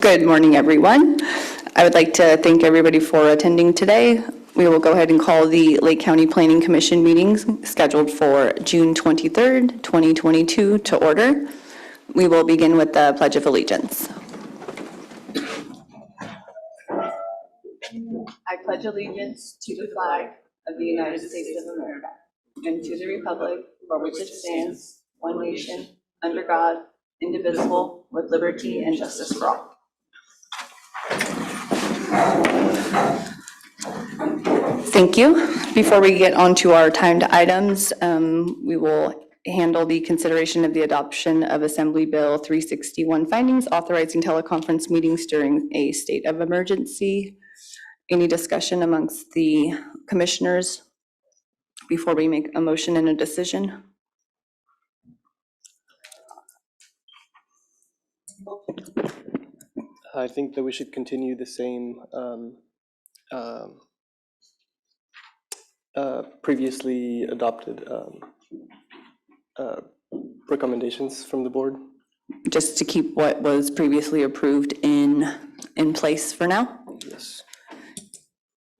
Good morning, everyone. I would like to thank everybody for attending today. We will go ahead and call the Lake County Planning Commission meetings scheduled for June 23rd, 2022 to order. We will begin with the Pledge of Allegiance. I pledge allegiance to the flag of the United States of America and to the republic for which it stands, one nation, under God, indivisible, with liberty and justice for all. Thank you. Before we get on to our timed items, we will handle the consideration of the adoption of Assembly Bill 361 findings authorizing teleconference meetings during a state of emergency. Any discussion amongst the commissioners before we make a motion and a decision? I think that we should continue the same previously adopted recommendations from the board. Just to keep what was previously approved in place for now? Yes.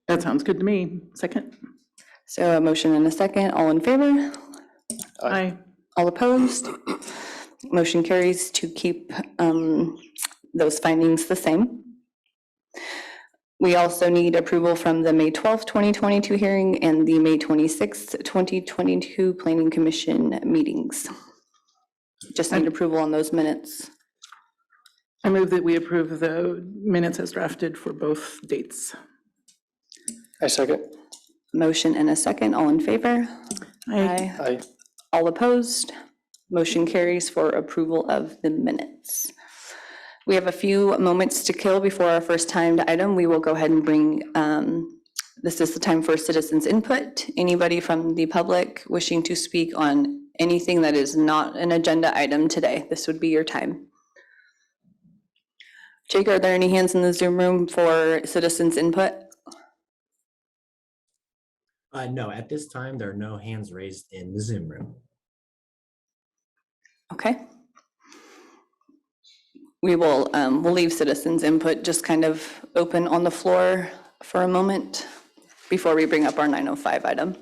That sounds good to me. Second. So a motion and a second. All in favor? Aye. All opposed? Motion carries to keep those findings the same. We also need approval from the May 12th, 2022 hearing and the May 26th, 2022 Planning Commission meetings. Just need approval on those minutes. I move that we approve the minutes as drafted for both dates. I second. Motion and a second. All in favor? Aye. Aye. All opposed? Motion carries for approval of the minutes. We have a few moments to kill before our first timed item. We will go ahead and bring, this is the time for citizens input. Anybody from the public wishing to speak on anything that is not an agenda item today, this would be your time. Jake, are there any hands in the Zoom room for citizens input? No, at this time, there are no hands raised in the Zoom room. Okay. We will we'll leave citizens input just kind of open on the floor for a moment before we bring up our 905 item.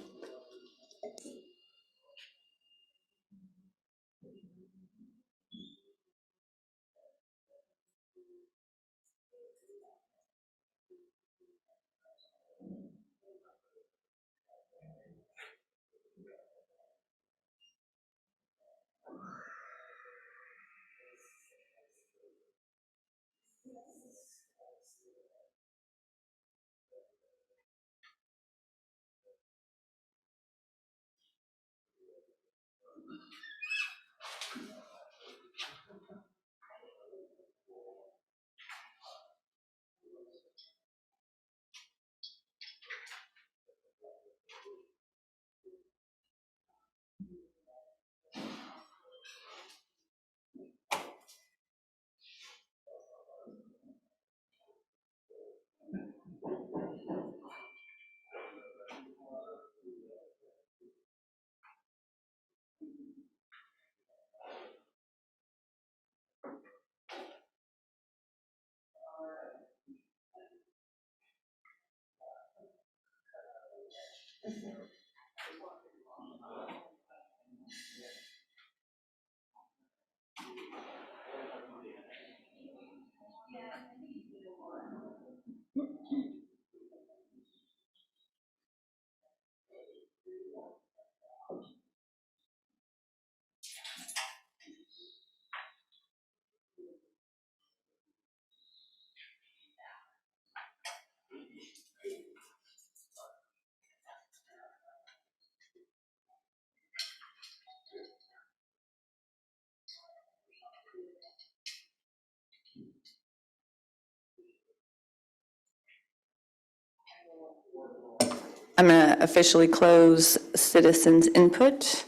I'm going to officially close citizens input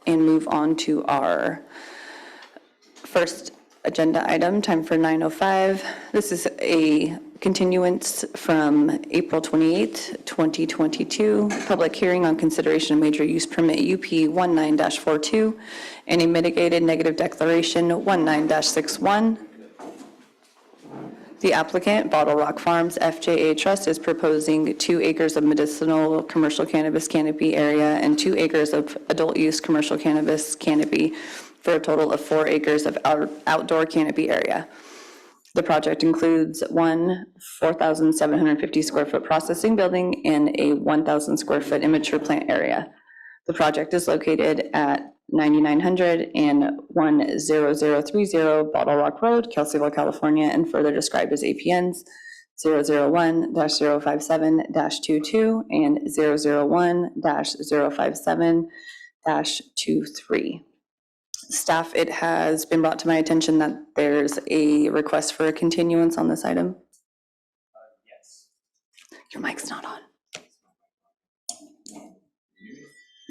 and move on to our first agenda item, time for 905. This is a continuance from April 28th, 2022, public hearing on consideration of major use permit UP 19-42 and a mitigated negative declaration 19-61. The applicant, Bottle Rock Farms FJA Trust, is proposing 2 acres of medicinal commercial cannabis canopy area and 2 acres of adult use commercial cannabis canopy for a total of 4 acres of outdoor canopy area. The project includes one 4,750 square foot processing building and a 1,000 square foot immature plant area. The project is located at 9900 and 10030 Bottle Rock Road, Kelseyville, California, and further described as APNs 001-057-22 and 001-057-23. Staff, it has been brought to my attention that there's a request for a continuance on this item. Yes. Your mic's not on.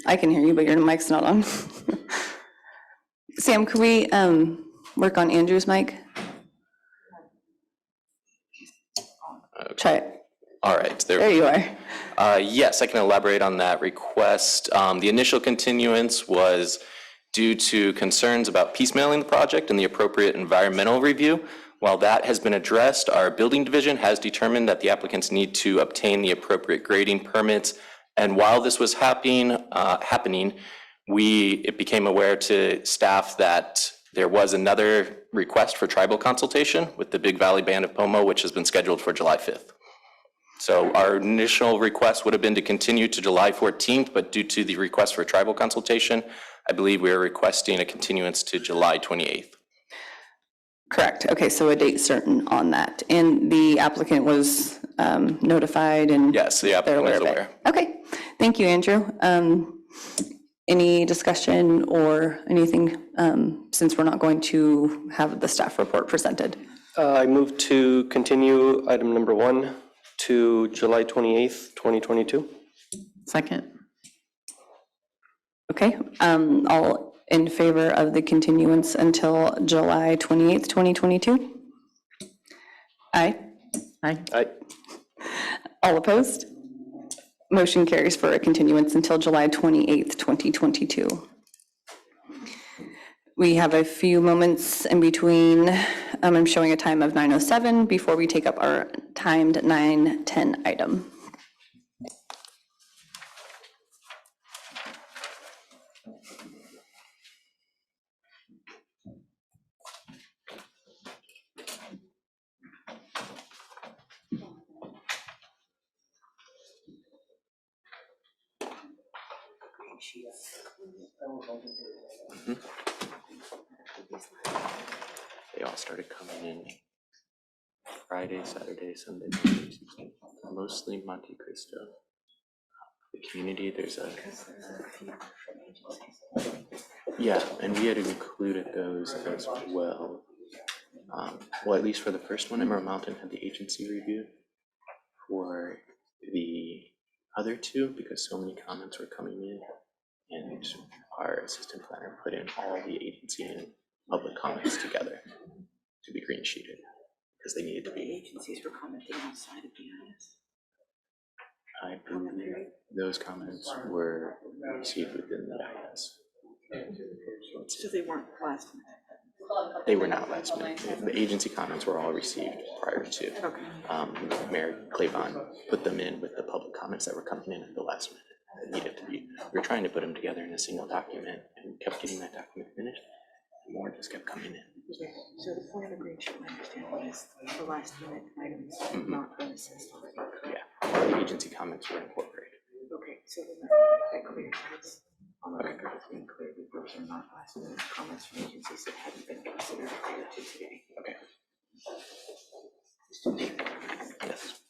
I can hear you, but your mic's not on. Sam, could we work on Andrew's mic? Try it. All right, There you are. yes, I can elaborate on that request. The initial continuance was due to concerns about piecemealing the project and the appropriate environmental review. While that has been addressed, our building division has determined that the applicants need to obtain the appropriate grading permits. And while this was happening, it became aware to staff that there was another request for tribal consultation with the Big Valley Band of Pomo, which has been scheduled for July 5th. So our initial request would have been to continue to July 14th, but due to the request for tribal consultation, I believe we are requesting a continuance to July 28th. Correct. Okay, so a date certain on that. And the applicant was notified and Yes, the they're applicant aware is of it. aware. Okay, thank you, Andrew. Any discussion or anything, since we're not going to have the staff report presented? I move to continue item number 1 to July 28th, 2022. Second. Okay, all in favor of the continuance until July 28th, 2022? Aye. Aye. Aye. All opposed? Motion carries for a continuance until July 28th, 2022. We have a few moments in between. I'm showing a time of 9:07 before we take up our timed 9:10 item. They all started coming in Friday, Saturday, Sunday, mostly Monte Cristo. The community, there's a, yeah, and we had included those as well. Well, at least for the first one, Emerald Mountain had the agency review. For the other two, because so many comments were coming in, and our assistant planner put in all the agency and public comments together to be green sheeted, because they needed to be. Agencies were commenting outside of the IS. I believe those comments were received within the IS. So they weren't last minute. They were not last minute. The agency comments were all received prior to. Okay. Mayor Claiborne put them in with the public comments that were coming in at the last minute. That needed to be, we were trying to put them together in a single document and kept getting that document finished. And more just kept coming in. Okay. So the point of the green sheet, my understanding is the last minute items have not been assessed already. Yeah, all the agency comments were incorporated. Okay, so then that clears this. On the record, it's being clear that those are not last minute comments from agencies that hadn't been considered prior to today. Okay. Yes.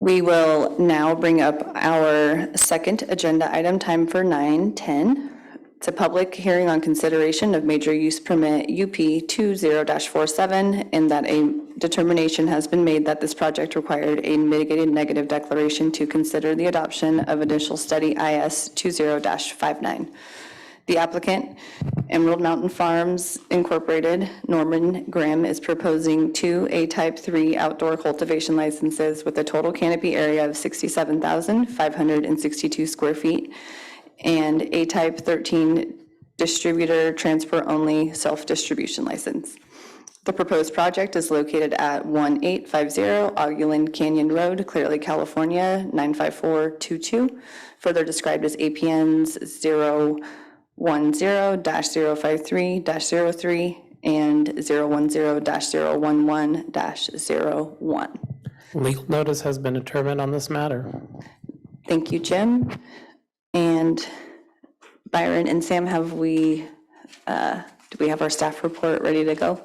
We will now bring up our second agenda item, time for 9:10. It's a public hearing on consideration of major use permit UP 20-47, and that a determination has been made that this project required a mitigated negative declaration to consider the adoption of initial study IS 20-59. The applicant, Emerald Mountain Farms Incorporated, Norman Graham, is proposing 2 A-type 3 outdoor cultivation licenses with a total canopy area of 67,562 square feet and A-type 13 distributor transfer only self-distribution license. The proposed project is located at 1850 Augulin Canyon Road, Clear Lake, California, 95422, further described as APNs 010-053-03 and 010-011-01. Legal notice has been determined on this matter. Thank you, Jim. And Byron and Sam, do we have our staff report ready to go?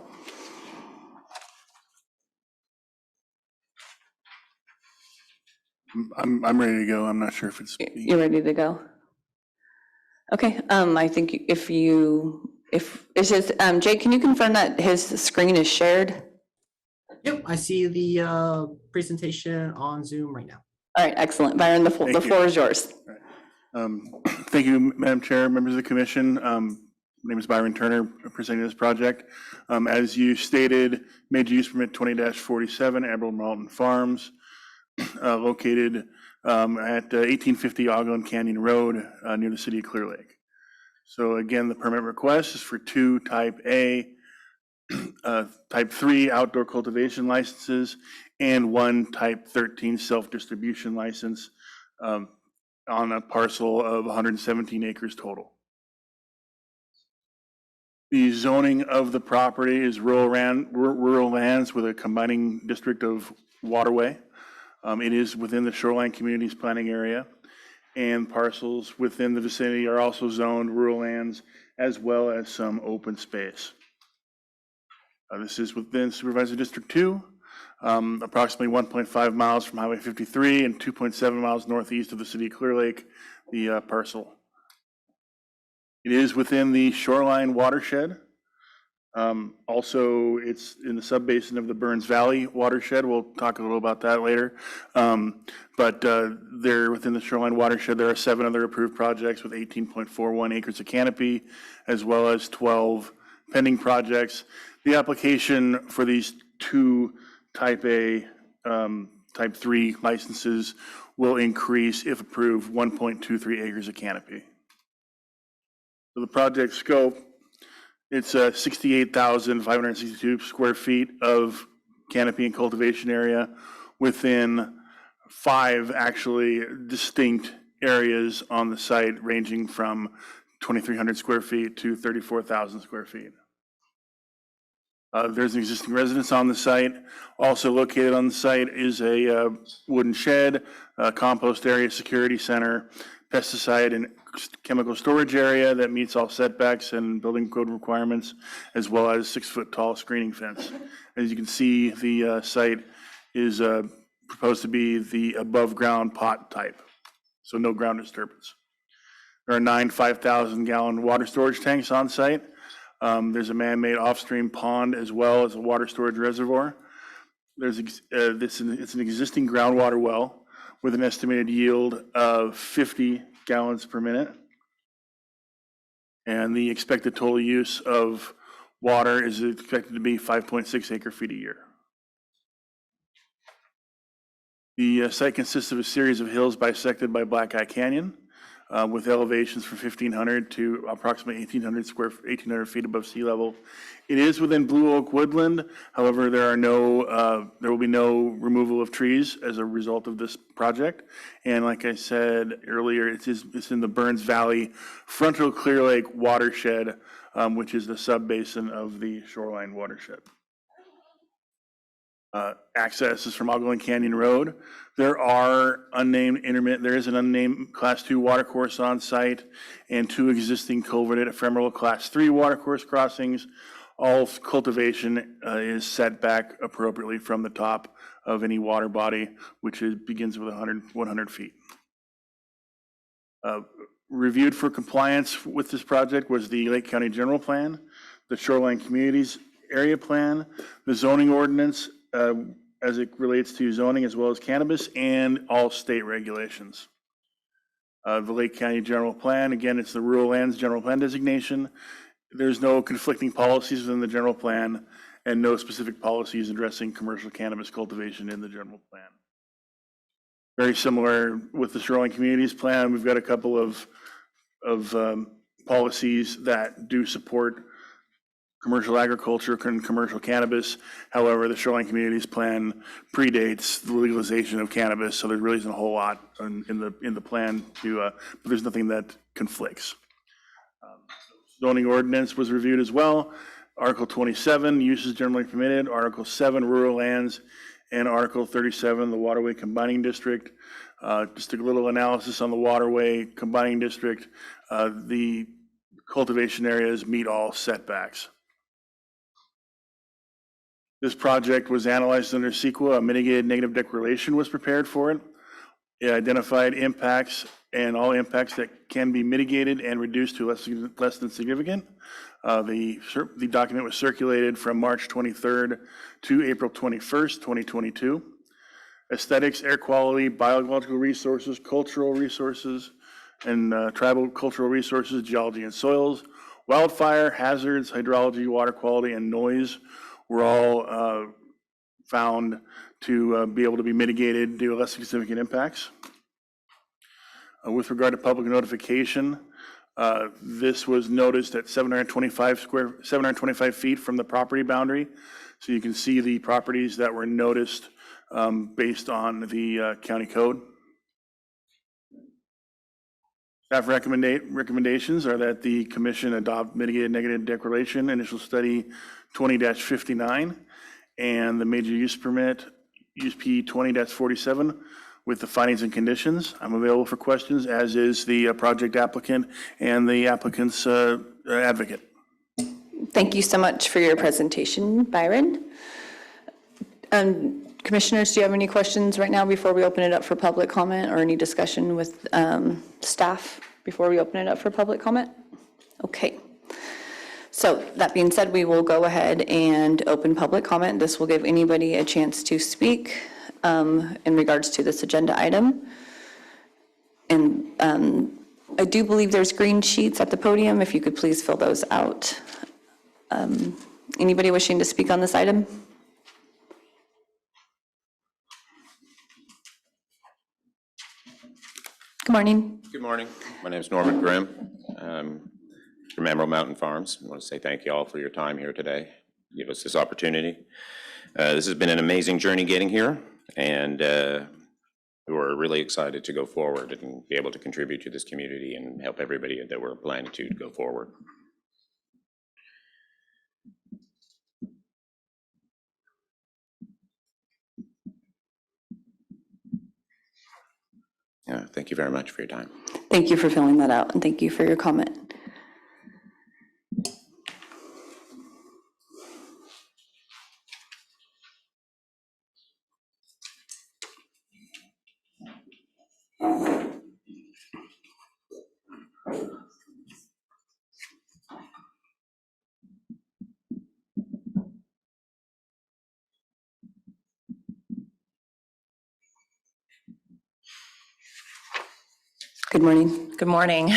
I'm ready to go. I'm not sure if it's. You're ready to go? Okay, I think if it's just, Jake, can you confirm that his screen is shared? Yep, I see the presentation on Zoom right now. All right, excellent. Byron, the floor is yours. Thank you, Madam Chair, members of the commission. My name is Byron Turner, presenting this project. As you stated, major use permit 20-47, Emerald Mountain Farms, located at 1850 Augulin Canyon Road, near the city of Clear Lake. So again, the permit request is for 2 type A, type 3 outdoor cultivation licenses and 1 type 13 self-distribution license on a parcel of 117 acres total. The zoning of the property is rural lands with a combining district of Waterway. It is within the Shoreline Communities Planning Area, and parcels within the vicinity are also zoned rural lands as well as some open space. This is within Supervisor District 2, approximately 1.5 miles from Highway 53 and 2.7 miles northeast of the city of Clear Lake, the parcel. It is within the shoreline watershed. Also, it's in the subbasin of the Burns Valley watershed. We'll talk a little about that later. But there, within the shoreline watershed, there are 7 other approved projects with 18.41 acres of canopy, as well as 12 pending projects. The application for these 2 type A, type 3 licenses will increase, if approved, 1.23 acres of canopy. So the project scope, it's 68,562 square feet of canopy and cultivation area within 5 actually distinct areas on the site, ranging from 2,300 square feet to 34,000 square feet. There's an existing residence on the site. Also located on the site is a wooden shed, a compost area, security center, pesticide and chemical storage area that meets all setbacks and building code requirements, as well as 6-foot tall screening fence. As you can see, the site is proposed to be the above ground pot type, so no ground disturbance. There are 9 5,000 gallon water storage tanks on site. There's a man-made off-stream pond as well as a water storage reservoir. It's an existing groundwater well with an estimated yield of 50 gallons per minute. And the expected total use of water is expected to be 5.6 acre feet a year. The site consists of a series of hills bisected by Black Eye Canyon, with elevations from 1,500 to approximately 1,800 feet above sea level. It is within Blue Oak Woodland. However, there will be no removal of trees as a result of this project. And like I said earlier, it's in the Burns Valley Frontal Clear Lake watershed, which is the sub-basin of the shoreline watershed. Access is from Augulin Canyon Road. There is an unnamed Class 2 watercourse on site and 2 existing culverted ephemeral Class 3 watercourse crossings all cultivation is set back appropriately from the top of any water body, begins with 100 feet. Reviewed for compliance with this project was the Lake County General Plan, the Shoreline Communities Area Plan, the zoning ordinance as it relates to zoning as well as cannabis, and all state regulations. The Lake County General Plan, again, it's the Rural Lands General Plan designation. There's no conflicting policies within the general plan and no specific policies addressing commercial cannabis cultivation in the general plan. Very similar with the Shoreline Communities Plan. We've got a couple of policies that do support commercial agriculture and commercial cannabis. However, the Shoreline Communities Plan predates the legalization of cannabis, so there really isn't a whole lot in the plan but there's nothing that conflicts. Zoning ordinance was reviewed as well. Article 27, uses generally permitted. Article 7, rural lands, and Article 37, the Waterway Combining District. Just a little analysis on the Waterway Combining District. The cultivation areas meet all setbacks. This project was analyzed under CEQA. A mitigated negative declaration was prepared for it. It identified impacts and all impacts that can be mitigated and reduced to less than significant. The document was circulated from March 23rd to April 21st, 2022. Aesthetics, air quality, biological resources, cultural resources, and tribal cultural resources, geology and soils, wildfire, hazards, hydrology, water quality, and noise were all found to be able to be mitigated due to less significant impacts. With regard to public notification, this was noticed at 725 feet from the property boundary. So you can see the properties that were noticed based on the county code. Staff recommendations are that the commission adopt mitigated negative declaration, initial study 20-59, and the major use permit, use P 20-47, with the findings and conditions. I'm available for questions, as is the project applicant and the applicant's advocate. Thank you so much for your presentation, Byron. Commissioners, do you have any questions right now before we open it up for public comment, or any discussion with staff before we open it up for public comment? Okay. So that being said, we will go ahead and open public comment. This will give anybody a chance to speak in regards to this agenda item. And I do believe there's green sheets at the podium. If you could please fill those out. Anybody wishing to speak on this item? Good morning. Good morning. My name is Norman Grimm. From Emerald Mountain Farms. I want to say thank you all for your time here today. Give us this opportunity. This has been an amazing journey getting here, and we're really excited to go forward and be able to contribute to this community and help everybody that we're planning to go forward. Thank you very much for your time. Thank you for filling that out, and thank you for your comment. Good morning. Good morning.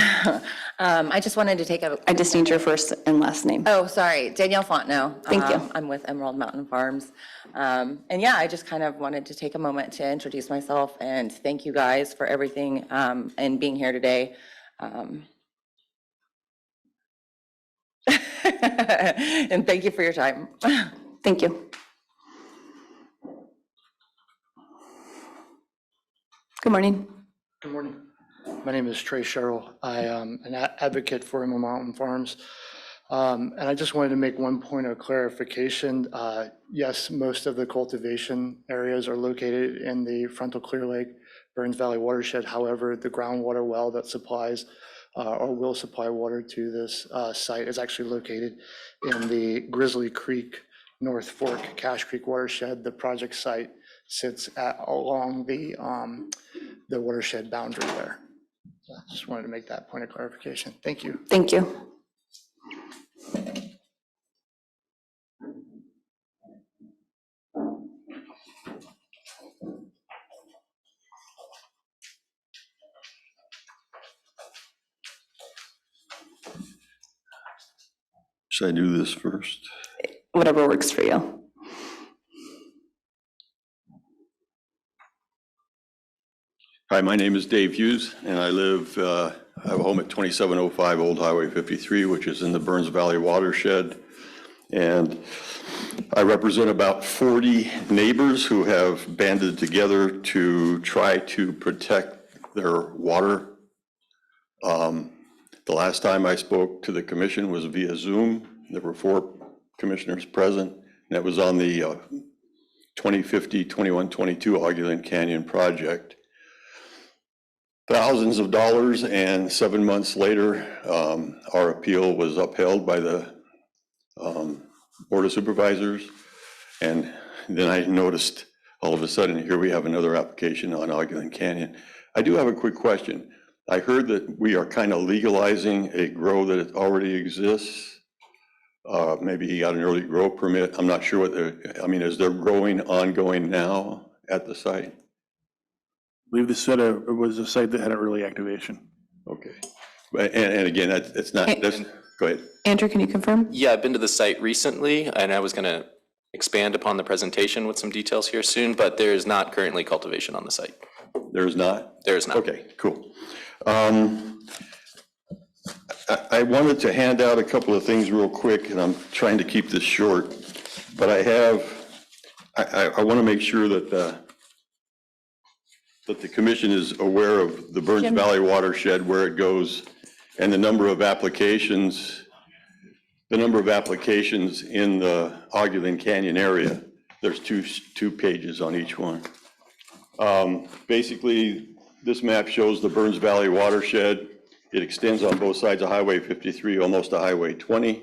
I just wanted to take a. I just need your first and last name. Oh, sorry, Danielle Fontenot. Thank you. I'm with Emerald Mountain Farms. And yeah, I just kind of wanted to take a moment to introduce myself and thank you guys for everything and being here today. And thank you for your time. Thank you. Good morning. Good morning. My name is Trey Sherrill. I am an advocate for Emerald Mountain Farms. And I just wanted to make one point of clarification. Yes, most of the cultivation areas are located in the Frontal Clear Lake, Burns Valley watershed. However, the groundwater well that supplies or will supply water to this site is actually located in the Grizzly Creek North Fork Cache Creek watershed. The project site sits along the watershed boundary there. So I just wanted to make that point of clarification. Thank you. Thank you. Should I do this first? Whatever works for you. Hi, my name is Dave Hughes, and I have a home at 2705 Old Highway 53, which is in the Burns Valley watershed. And I represent about 40 neighbors who have banded together to try to protect their water. The last time I spoke to the commission was via Zoom. There were 4 commissioners present, and that was on the 2050-2122 Augulin Canyon project. Thousands of dollars, and 7 months later, our appeal was upheld by the Board of Supervisors. And then I noticed all of a sudden, here we have another application on Augulin Canyon. I do have a quick question. I heard that we are kind of legalizing a grow that already exists. Maybe he got an early grow permit. I'm not sure what is there growing ongoing now at the site? I believe this was a site that had an early activation. Okay. And again, it's not, go ahead. Andrew, can you confirm? Yeah, I've been to the site recently, and I was going to expand upon the presentation with some details here soon, but there is not currently cultivation on the site. There's not? There is not. Okay, cool. I wanted to hand out a couple of things real quick, and I'm trying to keep this short, but I want to make sure that the commission is aware of the Burns Valley watershed, where it goes, and the number of applications in the Augulin Canyon area. There's two pages on each one. Basically, this map shows the Burns Valley watershed. It extends on both sides of Highway 53, almost to Highway 20.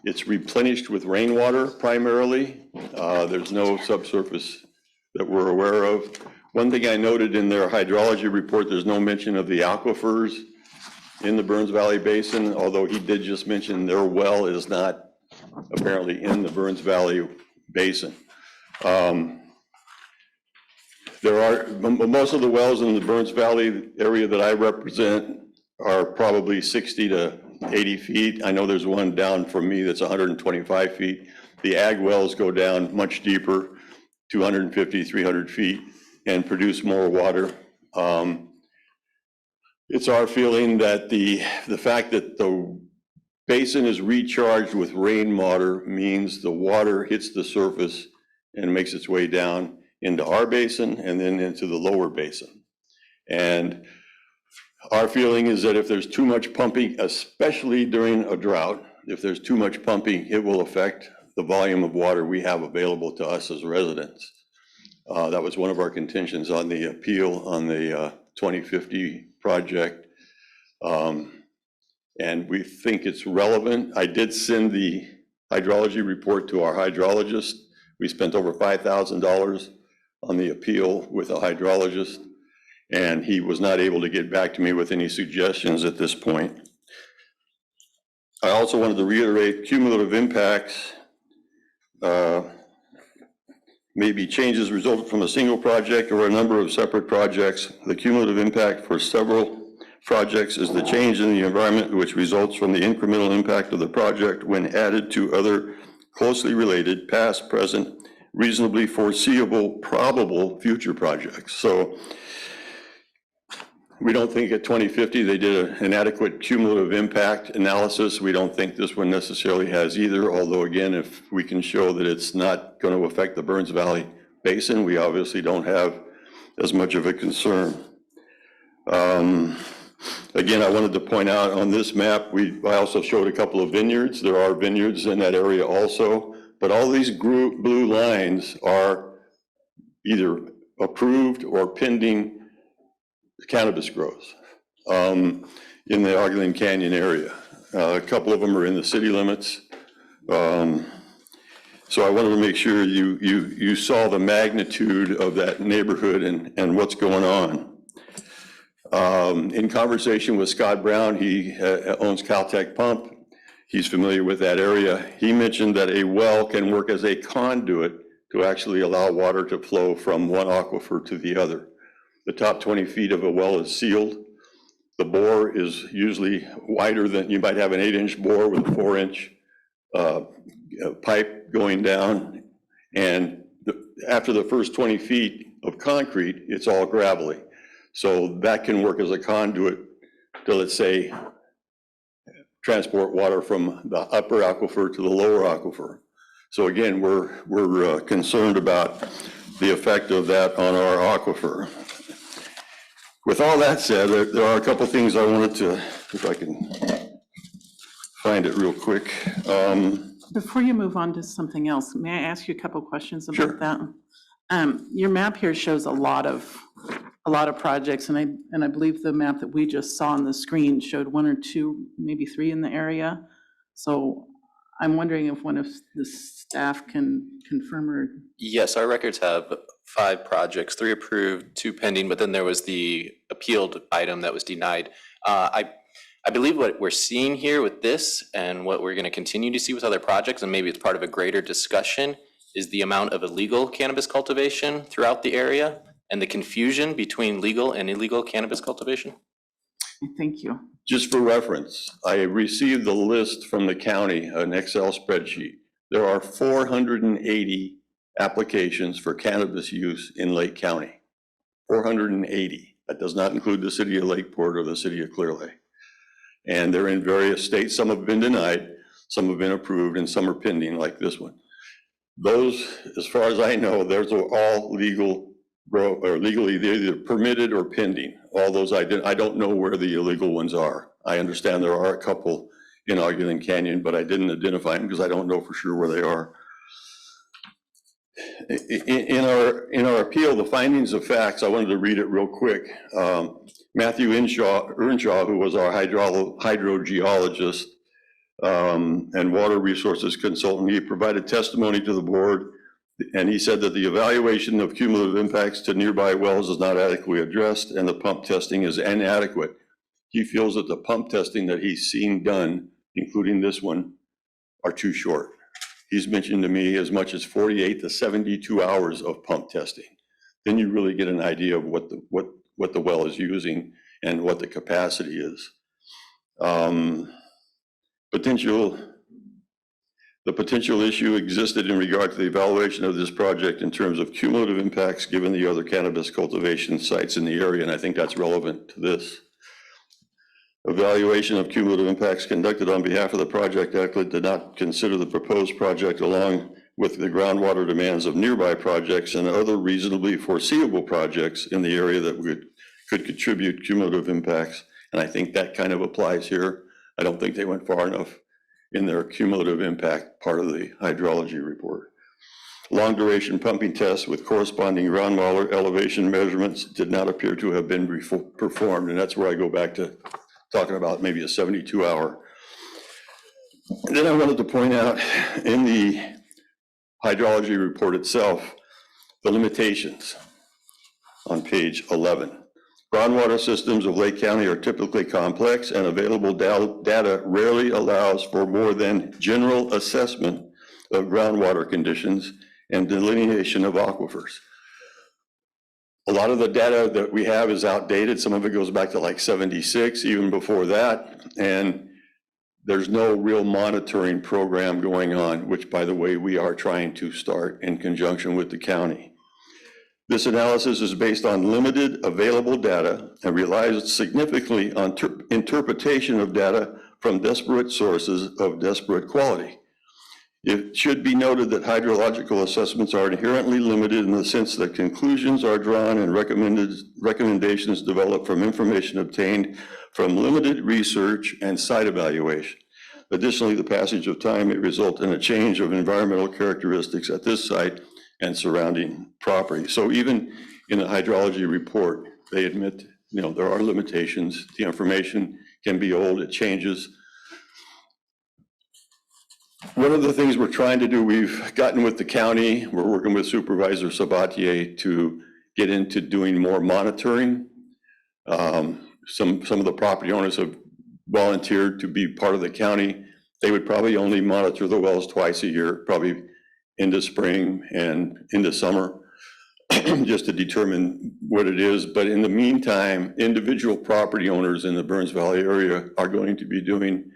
It's replenished with rainwater primarily. There's no subsurface that we're aware of. One thing I noted in their hydrology report, there's no mention of the aquifers in the Burns Valley Basin, although he did just mention their well is not apparently in the Burns Valley Basin. Most of the wells in the Burns Valley area that I represent are probably 60 to 80 feet. I know there's one down from me that's 125 feet. The ag wells go down much deeper, 250, 300 feet, and produce more water. It's our feeling that the fact that the basin is recharged with rainwater means the water hits the surface and makes its way down into our basin and then into the lower basin. And our feeling is that if there's too much pumping, especially during a drought, if there's too much pumping, it will affect the volume of water we have available to us as residents. That was one of our contentions on the appeal on the 2050 project. And we think it's relevant. I did send the hydrology report to our hydrologist. We spent over $5,000 on the appeal with a hydrologist, and he was not able to get back to me with any suggestions at this point. I also wanted to reiterate cumulative impacts may be changes resulting from a single project or a number of separate projects. The cumulative impact for several projects is the change in the environment which results from the incremental impact of the project when added to other closely related past, present, reasonably foreseeable, probable future projects. So we don't think at 2050 they did an adequate cumulative impact analysis. We don't think this one necessarily has either, although again, if we can show that it's not going to affect the Burns Valley Basin, we obviously don't have as much of a concern. Again, I wanted to point out on this map, I also showed a couple of vineyards. There are vineyards in that area also, but all these blue lines are either approved or pending cannabis grows. in the Ogden Canyon area. A couple of them are in the city limits. So I wanted to make sure you saw the magnitude of that neighborhood and what's going on. In conversation with Scott Brown, he owns Caltech Pump. He's familiar with that area. He mentioned that a well can work as a conduit to actually allow water to flow from one aquifer to the other. The top 20 feet of a well is sealed. The bore is usually wider than, you might have an 8-inch bore with a 4-inch pipe going down. And after the first 20 feet of concrete, it's all gravelly. So that can work as a conduit to, let's say, transport water from the upper aquifer to the lower aquifer. So again, we're concerned about the effect of that on our aquifer. With all that said, there are a couple things I wanted to, if I can find it real quick. Before you move on to something else, may I ask you a couple questions about Sure. that? Your map here shows a lot of projects, and I believe the map that we just saw on the screen showed 1 or 2, maybe 3 in the area. So I'm wondering if one of the staff can confirm or. Yes, our records have 5 projects, 3 approved, 2 pending, but then there was the appealed item that was denied. I believe what we're seeing here with this and what we're going to continue to see with other projects, and maybe it's part of a greater discussion, is the amount of illegal cannabis cultivation throughout the area and the confusion between legal and illegal cannabis cultivation. Thank you. Just for reference, I received the list from the county, an Excel spreadsheet. There are 480 applications for cannabis use in Lake County. 480. That does not include the city of Lakeport or the city of Clear Lake. And they're in various states. Some have been denied, some have been approved, and some are pending, like this one. Those, as far as I know, those are all legal, or legally, they're either permitted or pending. All those, I don't know where the illegal ones are. I understand there are a couple in Ogden Canyon, but I didn't identify them because I don't know for sure where they are. In our appeal, the findings of facts, I wanted to read it real quick. Matthew Earnshaw, who was our hydrogeologist and water resources consultant, he provided testimony to the board, and he said that the evaluation of cumulative impacts to nearby wells is not adequately addressed and the pump testing is inadequate. He feels that the pump testing that he's seen done, including this one, are too short. He's mentioned to me as much as 48 to 72 hours of pump testing. Then you really get an idea of what the well is using and what the capacity is. The potential issue existed in regard to the evaluation of this project in terms of cumulative impacts given the other cannabis cultivation sites in the area, and I think that's relevant to this. Evaluation of cumulative impacts conducted on behalf of the project applicant did not consider the proposed project along with the groundwater demands of nearby projects and other reasonably foreseeable projects in the area that could contribute cumulative impacts. And I think that kind of applies here. I don't think they went far enough in their cumulative impact part of the hydrology report. Long duration pumping tests with corresponding groundwater elevation measurements did not appear to have been performed. And that's where I go back to talking about maybe a 72-hour. And then I wanted to point out in the hydrology report itself, the limitations on page 11. Groundwater systems of Lake County are typically complex and available data rarely allows for more than general assessment of groundwater conditions and delineation of aquifers. A lot of the data that we have is outdated. Some of it goes back to like 76, even before that. And there's no real monitoring program going on, which, by the way, we are trying to start in conjunction with the county. This analysis is based on limited available data and relies significantly on interpretation of data from disparate sources of disparate quality. It should be noted that hydrological assessments are inherently limited in the sense that conclusions are drawn and recommendations developed from information obtained from limited research and site evaluation. Additionally, the passage of time may result in a change of environmental characteristics at this site and surrounding property. So even in the hydrology report, they admit, there are limitations. The information can be old, it changes. One of the things we're trying to do, we've gotten with the county, we're working with Supervisor Sabatier to get into doing more monitoring. Some of the property owners have volunteered to be part of the county. They would probably only monitor the wells twice a year, probably into spring and into summer, just to determine what it is. But in the meantime, individual property owners in the Burns Valley area are going to be doing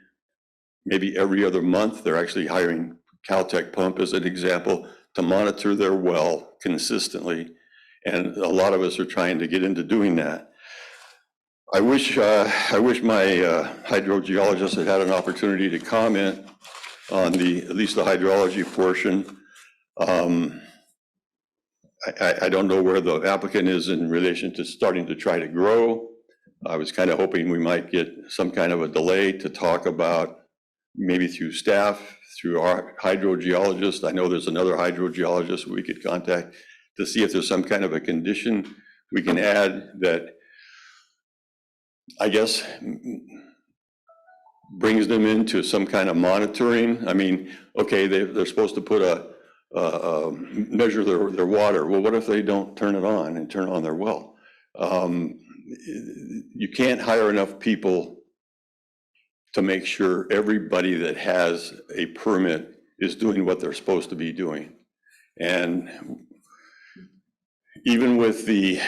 maybe every other month. They're actually hiring Caltech Pump as an example to monitor their well consistently. And a lot of us are trying to get into doing that. I wish my hydrogeologist had had an opportunity to comment on at least the hydrology portion. I don't know where the applicant is in relation to starting to try to grow. I was kind of hoping we might get some kind of a delay to talk about, maybe through staff, through our hydrogeologist. I know there's another hydrogeologist we could contact to see if there's some kind of a condition we can add that, I guess, brings them into some kind of monitoring. I mean, okay, they're supposed to put measure their water. Well, what if they don't turn it on and turn on their well? You can't hire enough people to make sure everybody that has a permit is doing what they're supposed to be doing. And even with there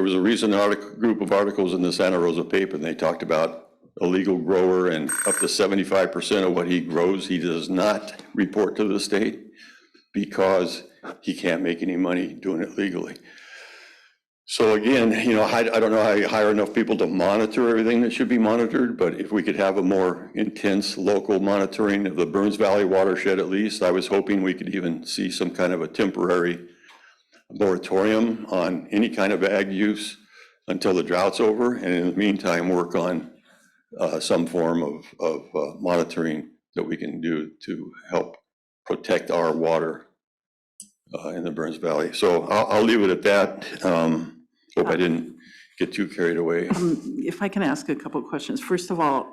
was a recent group of articles in the Santa Rosa paper, and they talked about a legal grower, and up to 75% of what he grows, he does not report to the state because he can't make any money doing it legally. So again, I don't know how you hire enough people to monitor everything that should be monitored, but if we could have a more intense local monitoring of the Burns Valley watershed, at least, I was hoping we could even see some kind of a temporary moratorium on any kind of ag use until the drought's over, and in the meantime, work on some form of monitoring that we can do to help protect our water in the Burns Valley. So I'll leave it at that. Hope I didn't get too carried away. If I can ask a couple of questions. First of all,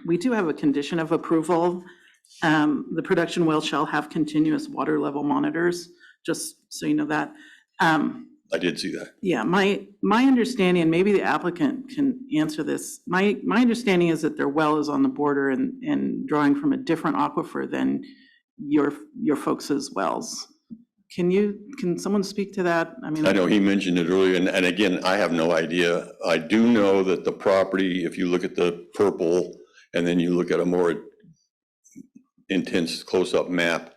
we do have a condition of approval. The production well shall have continuous water level monitors, just so you know that. I did see that. Yeah, my understanding, and maybe the applicant can answer this, my understanding is that their well is on the border and drawing from a different aquifer than your folks' wells. Can someone speak to that? I mean, I know he mentioned it earlier, and again, I have no idea. I do know that the property, if you look at the purple, and then you look at a more intense close-up map,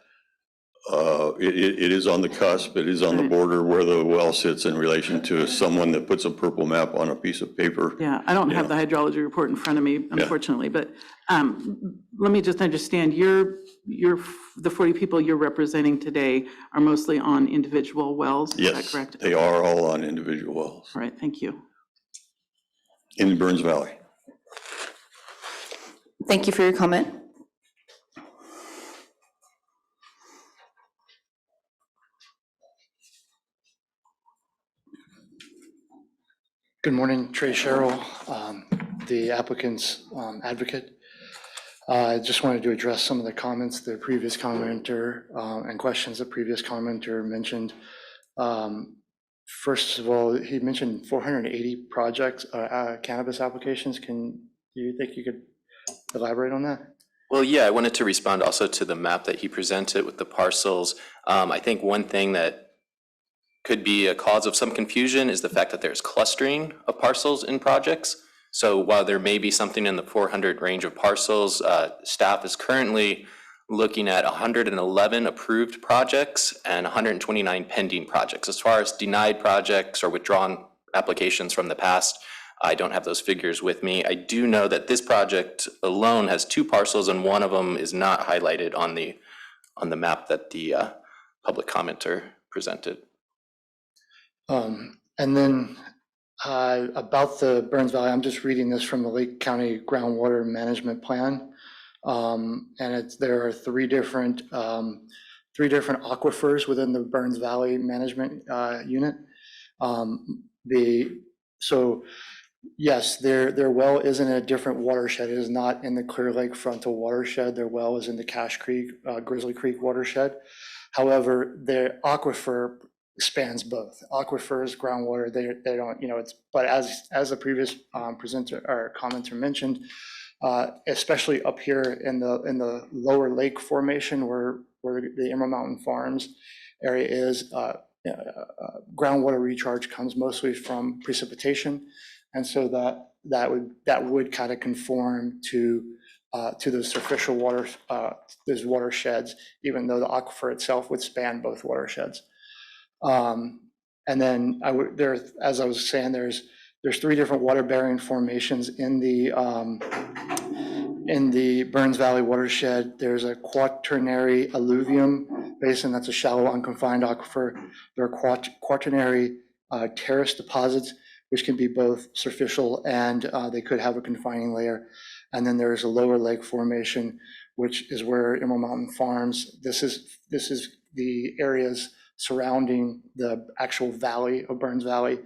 it is on the cusp, it is on the border where the well sits in relation to someone that puts a purple map on a piece of paper. yeah, I don't have the hydrology report in front of me, unfortunately, but let me just understand, the 40 people you're representing today are mostly on individual wells, is that Yes, correct? they are all on individual wells All right, thank you. in Burns Valley. Thank you for your comment. Good morning, Trey Sherrill, the applicant's advocate. I just wanted to address some of the comments the previous commenter and questions the previous commenter mentioned. First of all, he mentioned 480 projects, cannabis applications. Do you think you could elaborate on that? Well, yeah, I wanted to respond also to the map that he presented with the parcels. I think one thing that could be a cause of some confusion is the fact that there's clustering of parcels in projects. So while there may be something in the 400 range of parcels, staff is currently looking at 111 approved projects and 129 pending projects. As far as denied projects or withdrawn applications from the past, I don't have those figures with me. I do know that this project alone has 2 parcels and one of them is not highlighted on the map that the public commenter presented. And then about the Burns Valley, I'm just reading this from the Lake County Groundwater Management Plan. And there are 3 different aquifers within the Burns Valley Management Unit. So Yes, their well is in a different watershed. It is not in the Clear Lake frontal watershed. Their well is in the Cache Creek, Grizzly Creek watershed. However, their aquifer spans both. Aquifers, groundwater, they don't, it's, but as the previous presenter or commenter mentioned, especially up here in the lower lake formation where the Emerald Mountain Farms area is, groundwater recharge comes mostly from precipitation. And so that would kind of conform to those superficial water, those watersheds, even though the aquifer itself would span both watersheds. And then as I was saying, there's 3 different water bearing formations in the Burns Valley watershed. There's a quaternary alluvium basin, that's a shallow unconfined aquifer. There are quaternary terrace deposits, which can be both superficial and they could have a confining layer. And then there's a lower lake formation, which is where Emerald Mountain Farms, this is the areas surrounding the actual valley of Burns Valley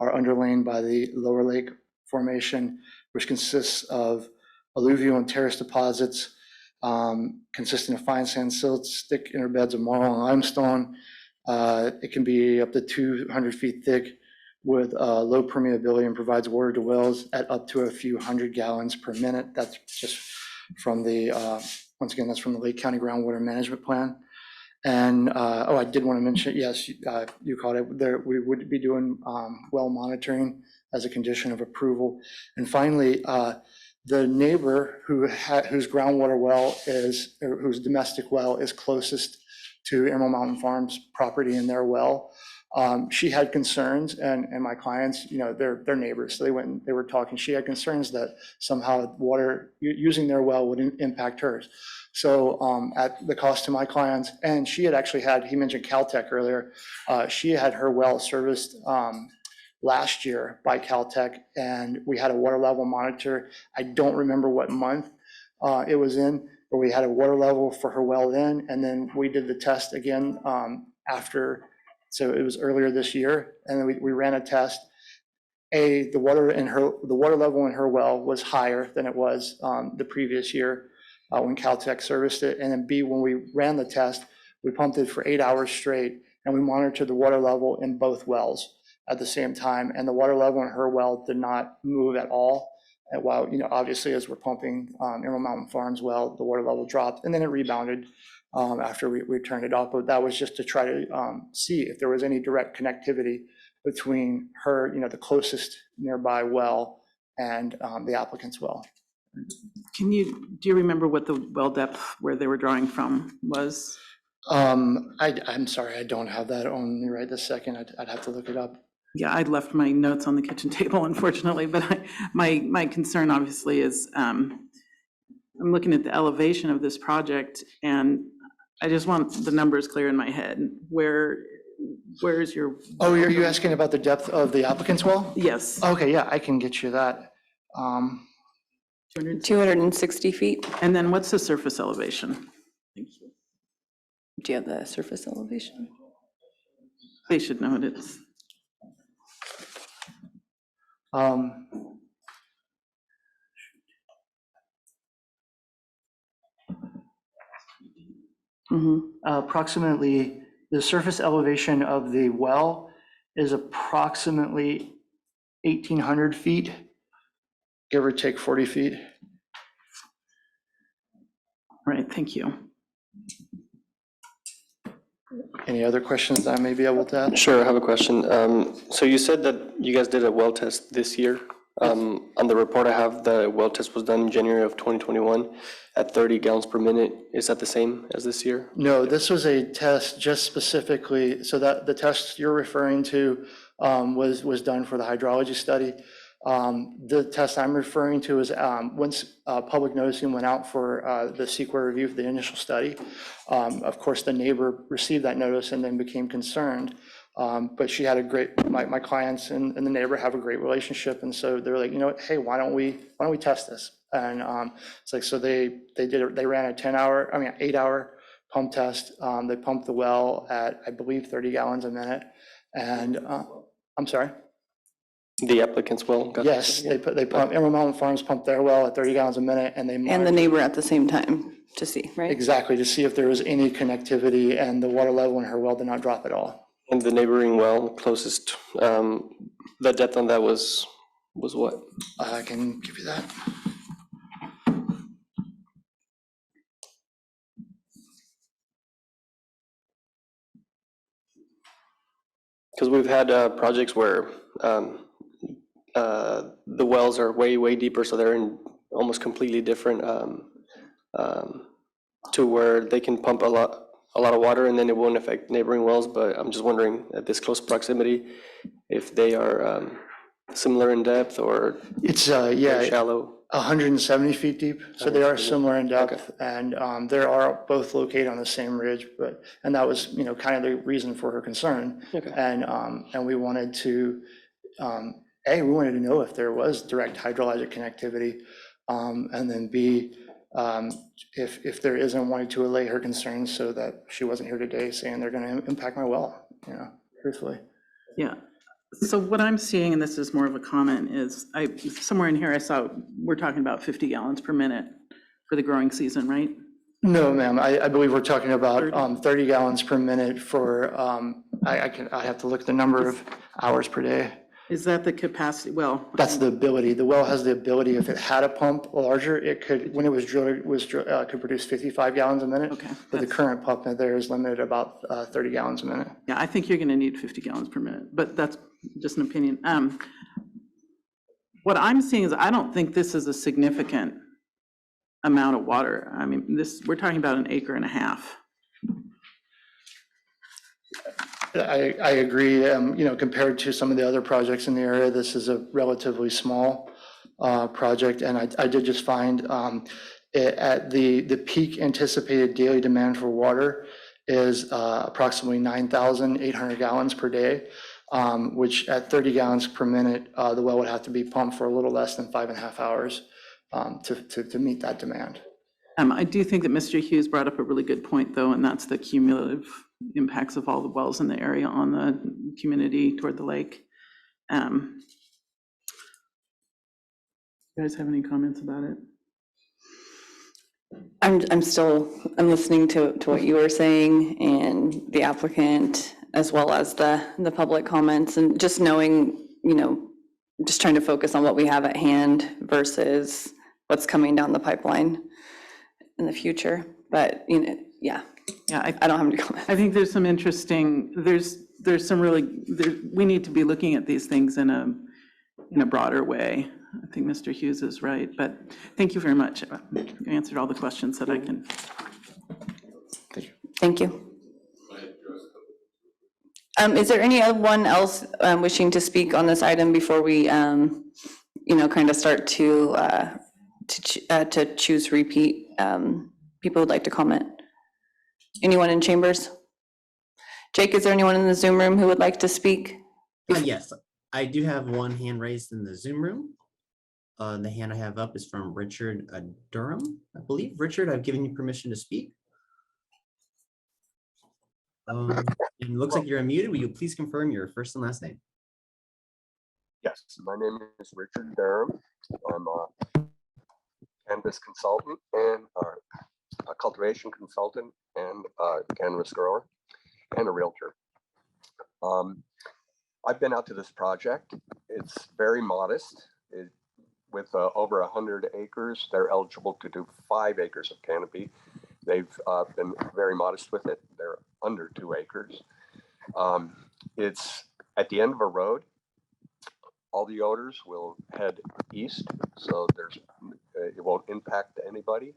are underlain by the lower lake formation, which consists of alluvial and terrace deposits consisting of fine sand silts, thick interbeds of marl and limestone. It can be up to 200 feet thick with low permeability and provides water to wells at up to a few hundred gallons per minute. That's just from the, once again, that's from the Lake County Groundwater Management Plan. And, I did want to mention, yes, you called it, there, we would be doing well monitoring as a condition of approval. And finally, the neighbor whose groundwater well is, or whose domestic well is closest to Emerald Mountain Farms property and their well, she had concerns, and my clients, they're neighbors, so they were talking. She had concerns that somehow water using their well would impact hers. So at the cost to my clients, and she had actually he mentioned Caltech earlier, she had her well serviced last year by Caltech, and we had a water level monitor. I don't remember what month it was in, but we had a water level for her well then, and then we did the test again after. So it was earlier this year, and then we ran a test. The water level in her well was higher than it was the previous year when Caltech serviced it. And then B, when we ran the test, we pumped it for 8 hours straight, and we monitored the water level in both wells at the same time. And the water level in her well did not move at all. And while, obviously as we're pumping Emerald Mountain Farms well, the water level dropped, and then it rebounded after we turned it off. But that was just to try to see if there was any direct connectivity between her, the closest nearby well and the applicant's well. Do you remember what the well depth where they were drawing from was? I'm sorry, I don't have that on me right this second. I'd have to look it up. Yeah, I'd left my notes on the kitchen table, unfortunately, but my concern obviously is I'm looking at the elevation of this project, and I just want the numbers clear in my head. Where is your? Oh, you're asking about the depth of the applicant's well? Yes. Okay, yeah, I can get you that. 260 feet. And then what's the surface elevation? Thank you. Do you have the surface elevation? They should know it is. Approximately, the surface elevation of the well is approximately 1,800 feet, give or take 40 feet. Right, thank you. Any other questions that I may be able to add? Sure, I have a question. So you said that you guys did a well test this year. On the report I have, the well test was done in January of 2021 at 30 gallons per minute. Is that the same as this year? No, this was a test just specifically, so that the test you're referring to was done for the hydrology study. The test I'm referring to is once public noticing went out for the CEQA review for the initial study. Of course, the neighbor received that notice and then became concerned. But she had a great, my clients and the neighbor have a great relationship. And so they're like, hey, why don't we test this? And it's like, so they ran a 8-hour pump test. They pumped the well at, I believe, 30 gallons a minute. And I'm sorry. The applicant's well? got Yes, they pump, Emerald Mountain Farms pump their well at 30 gallons a minute, and they And the monitor neighbor at the same time to see, right? exactly to see if there was any connectivity, and the water level in her well did not drop at all. And the neighboring well closest, the depth on that was what? I can give you that. Because we've had projects where the wells are way, way deeper, so they're in almost completely different, to where they can pump a lot of water and then it won't affect neighboring wells, but I'm just wondering at this close proximity, if they are similar in depth or It's, very yeah, shallow. 170 feet deep, so they are similar in depth, and they are both located on the same ridge, and that was, kind of the reason for her concern. Okay. And we wanted to, A, we wanted to know if there was direct hydrologic connectivity, and then B, if there isn't, wanted to allay her concerns so that she wasn't here today saying they're gonna impact my well, truthfully. Yeah. So what I'm seeing, and this is more of a comment, is somewhere in here I saw, we're talking about 50 gallons per minute for the growing season, right? No, ma'am, I believe we're talking about 30 gallons per minute for, I have to look at the number of hours per day. Is that the capacity? Well, That's the ability. The well has the ability, if it had a pump larger, it could, when it was drilled, could produce 55 gallons a minute. Okay, But the current pump there is limited about 30 gallons a minute. yeah, I think you're going to need 50 gallons per minute, but that's just an opinion. What I'm seeing is I don't think this is a significant amount of water. I mean, we're talking about 1.5 acres. I agree, compared to some of the other projects in the area, this is a relatively small project, and I did just find at the peak anticipated daily demand for water is approximately 9,800 gallons per day, which at 30 gallons per minute, the well would have to be pumped for a little less than 5.5 hours to meet that demand. I do think that Mr. Hughes brought up a really good point, though, and that's the cumulative impacts of all the wells in the area on the community toward the lake. You guys have any comments about it? I'm listening to what you were saying and the applicant, as well as the public comments, and just knowing, just trying to focus on what we have at hand versus what's coming down the pipeline in the future. But, yeah, I don't have any comments. I think there's some interesting, there's some really, we need to be looking at these things in a broader way. I think Mr. Hughes is right, but thank you very much. You answered all the questions that I can. Thank you. Is there anyone else wishing to speak on this item before we, kind of start to choose repeat people who'd like to comment? Anyone in chambers? Jake, is there anyone in the Zoom room who would like to speak? Yes, I do have one hand raised in the Zoom room. The hand I have up is from Richard Durham, I believe. Richard, I've given you permission to speak. And it looks like you're unmuted. Will you please confirm your first and last name? Yes, my name is Richard Durham. I'm a cannabis consultant and a cultivation consultant and a cannabis grower and a realtor. I've been out to this project. It's very modest. With over 100 acres, they're eligible to do 5 acres of canopy. They've been very modest with it. They're under 2 acres. It's at the end of a road. All the odors will head east, so it won't impact anybody.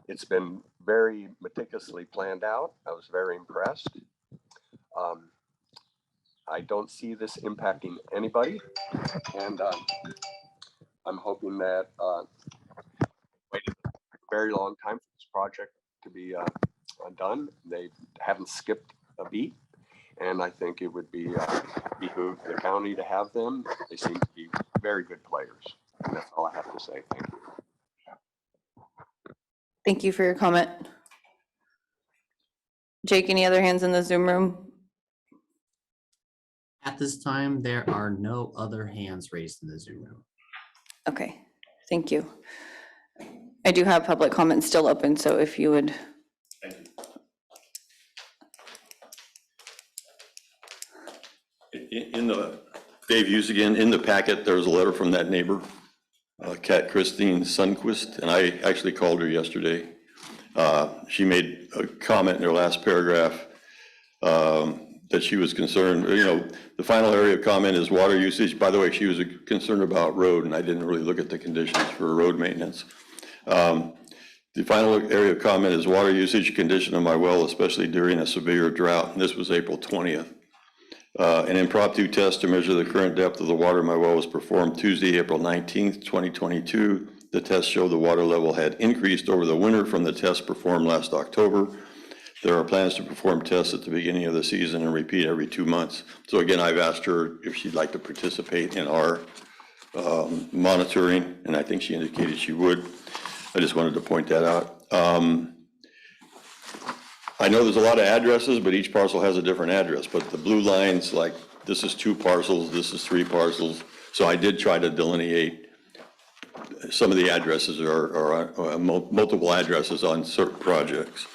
It's been very meticulously planned out. I was very impressed. I don't see this impacting anybody, and I'm hoping that waited a very long time for this project to be done. They haven't skipped a beat, and I think it would be behoove the county to have them. They seem to be very good players, and that's all I have to say. Thank you. Thank you for your comment. Jake, any other hands in the Zoom room? At this time, there are no other hands raised in the Zoom room. Okay, thank you. I do have public comment still open, so if you would. In the, Dave Hughes again, in the packet, there's a letter from that neighbor, Kat Christine Sundquist, and I actually called her yesterday. She made a comment in her last paragraph that she was concerned, the final area of comment is water usage. By the way, she was concerned about road, and I didn't really look at the conditions for road maintenance. The final area of comment is water usage condition of my well, especially during a severe drought, and this was April 20th. An impromptu test to measure the current depth of the water in my well was performed Tuesday, April 19th, 2022. The test showed the water level had increased over the winter from the test performed last October. There are plans to perform tests at the beginning of the season and repeat every 2 months. So again, I've asked her if she'd like to participate in our monitoring, and I think she indicated she would. I just wanted to point that out. I know there's a lot of addresses, but each parcel has a different address, but the blue lines, like this is 2 parcels, this is 3 parcels. So I did try to delineate. Some of the addresses are multiple addresses on certain projects.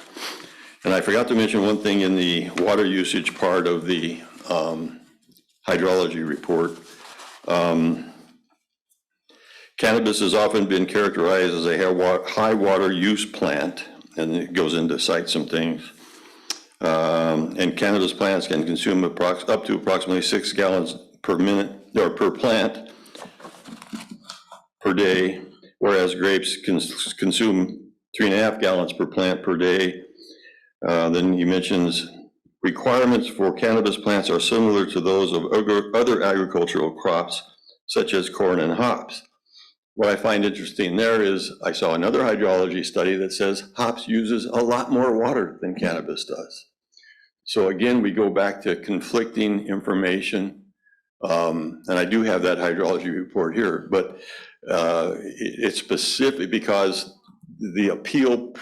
And I forgot to mention one thing in the water usage part of the hydrology report. Cannabis has often been characterized as a high water use plant, and it goes into cite some things. And cannabis plants can consume up to approximately 6 gallons per minute or per plant per day, whereas grapes can consume 3.5 gallons per plant per day. Then he mentions requirements for cannabis plants are similar to those of other agricultural crops, such as corn and hops. What I find interesting there is I saw another hydrology study that says hops uses a lot more water than cannabis does. So again, we go back to conflicting information. And I do have that hydrology report here, but it's specific because the appeal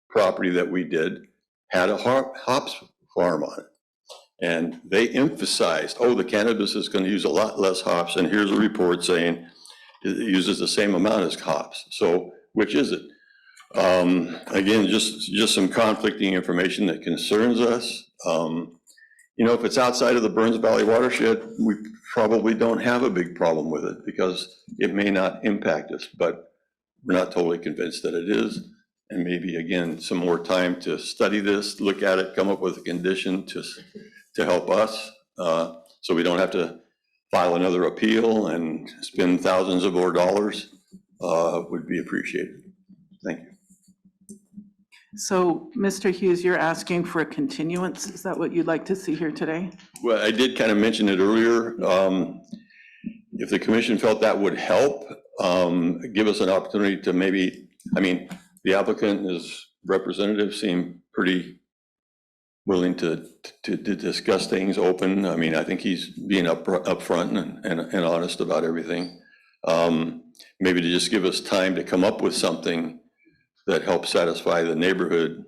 property that we did had a hops farm on it. And they emphasized, oh, the cannabis is going to use a lot less hops. And here's a report saying it uses the same amount as hops. So which is it? Again, just some conflicting information that concerns us. If it's outside of the Burns Valley watershed, we probably don't have a big problem with it because it may not impact us, but we're not totally convinced that it is. And maybe, again, some more time to study this, look at it, come up with a condition to help us so we don't have to file another appeal and spend thousands of more dollars would be appreciated. Thank you. So, Mr. Hughes, you're asking for a continuance. Is that what you'd like to see here today? Well, I did kind of mention it earlier. If the commission felt that would help, give us an opportunity to maybe, the applicant and his representative seem pretty willing to discuss things open. I think he's being upfront and honest about everything. Maybe to just give us time to come up with something that helps satisfy the neighborhood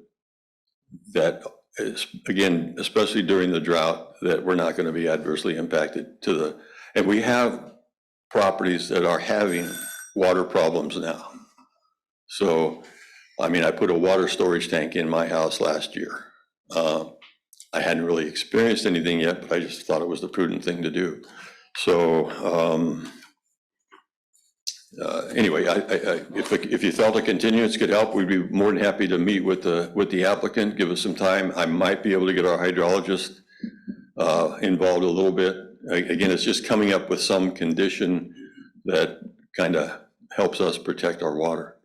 that is, again, especially during the drought, that we're not going to be adversely impacted and we have properties that are having water problems now. So, I put a water storage tank in my house last year. I hadn't really experienced anything yet, but I just thought it was the prudent thing to do. So, anyway, if you felt a continuance could help, we'd be more than happy to meet with the applicant, give us some time. I might be able to get our hydrologist involved a little bit. Again, it's just coming up with some condition that kind of helps us protect our water.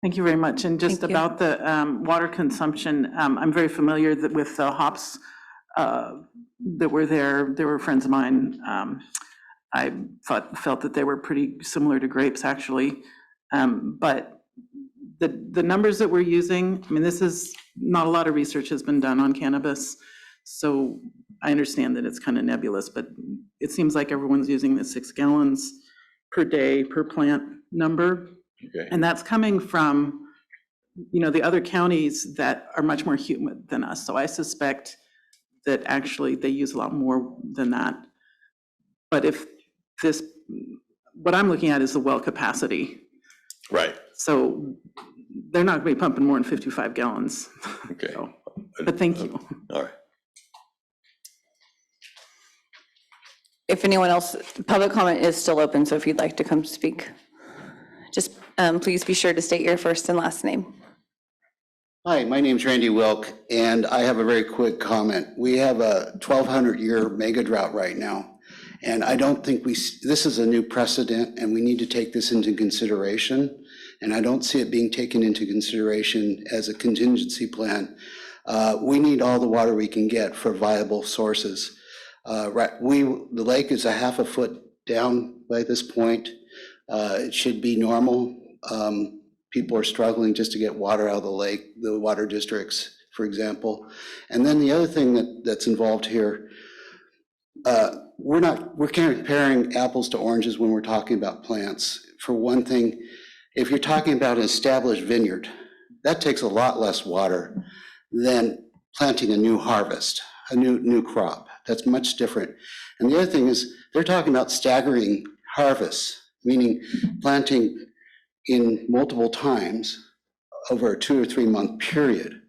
Thank you very much. And just about the water consumption, I'm very familiar with the hops that were there. They were friends of mine. I felt that they were pretty similar to grapes, actually. But the numbers that we're using, this is not a lot of research has been done on cannabis. So I understand that it's kind of nebulous, but it seems like everyone's using the 6 gallons per day per plant number. Okay. And that's coming from, the other counties that are much more humid than us. So I suspect that actually they use a lot more than that. But if this, what I'm looking at is the well capacity. Right, So they're not going to be pumping more than 55 gallons. okay, So, but thank you. all right. If anyone else, public comment is still open, so if you'd like to come speak, just please be sure to state your first and last name. Hi, my name's Randy Wilk, and I have a very quick comment. We have a 1,200-year mega drought right now, and I don't think this is a new precedent, and we need to take this into consideration, and I don't see it being taken into consideration as a contingency plan. We need all the water we can get for viable sources. The lake is a half a foot down by this point. It should be normal. People are struggling just to get water out of the lake, the water districts, for example. And then the other thing that's involved here, we're comparing apples to oranges when we're talking about plants. For one thing, if you're talking about an established vineyard, that takes a lot less water than planting a new harvest, a new crop. That's much different. And the other thing is they're talking about staggering harvests, meaning planting in multiple times over a 2 or 3 month period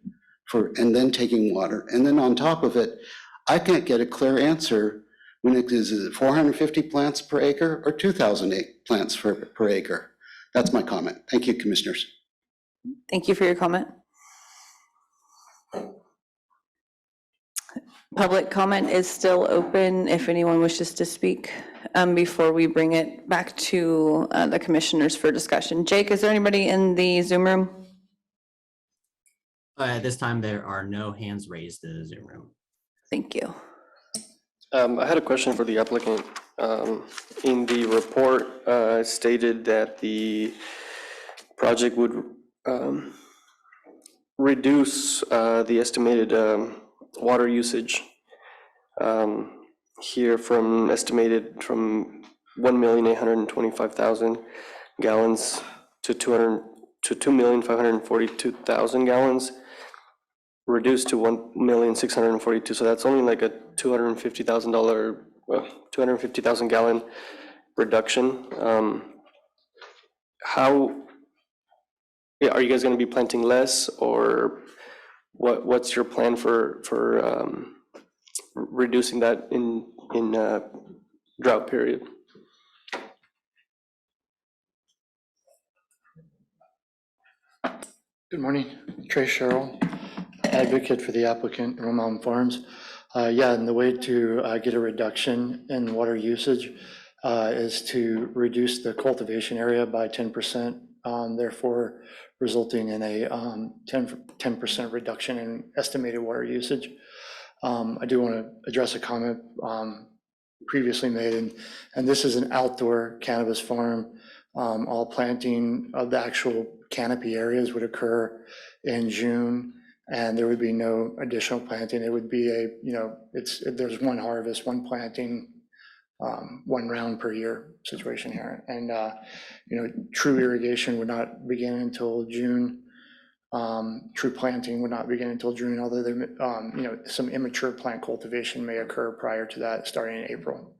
and then taking water. And then on top of it, I can't get a clear answer when is it 450 plants per acre or 2,000 plants per acre? That's my comment. Thank you, commissioners. Thank you for your comment. Public comment is still open if anyone wishes to speak before we bring it back to the commissioners for discussion. Jake, is there anybody in the Zoom room? At this time, there are no hands raised in the Zoom room. Thank you. I had a question for the applicant. In the report, stated that the project would reduce the estimated water usage here from estimated from 1,825,000 gallons to 2,542,000 gallons, reduced to 1,642,000. So that's only like a $250,000 gallon reduction. Are you guys going to be planting less, or what's your plan for reducing that in drought period? Good morning, Trey Sherrill, advocate for the applicant, Emerald Mountain Farms. Yeah, and the way to get a reduction in water usage is to reduce the cultivation area by 10%, therefore resulting in a 10% reduction in estimated water usage. I do want to address a comment previously made, and this is an outdoor cannabis farm. All planting of the actual canopy areas would occur in June, and there would be no additional planting. It would be there's one harvest, one planting, one round per year situation here. And, true irrigation would not begin until June. True planting would not begin until June, although there, some immature plant cultivation may occur prior to that, starting in April.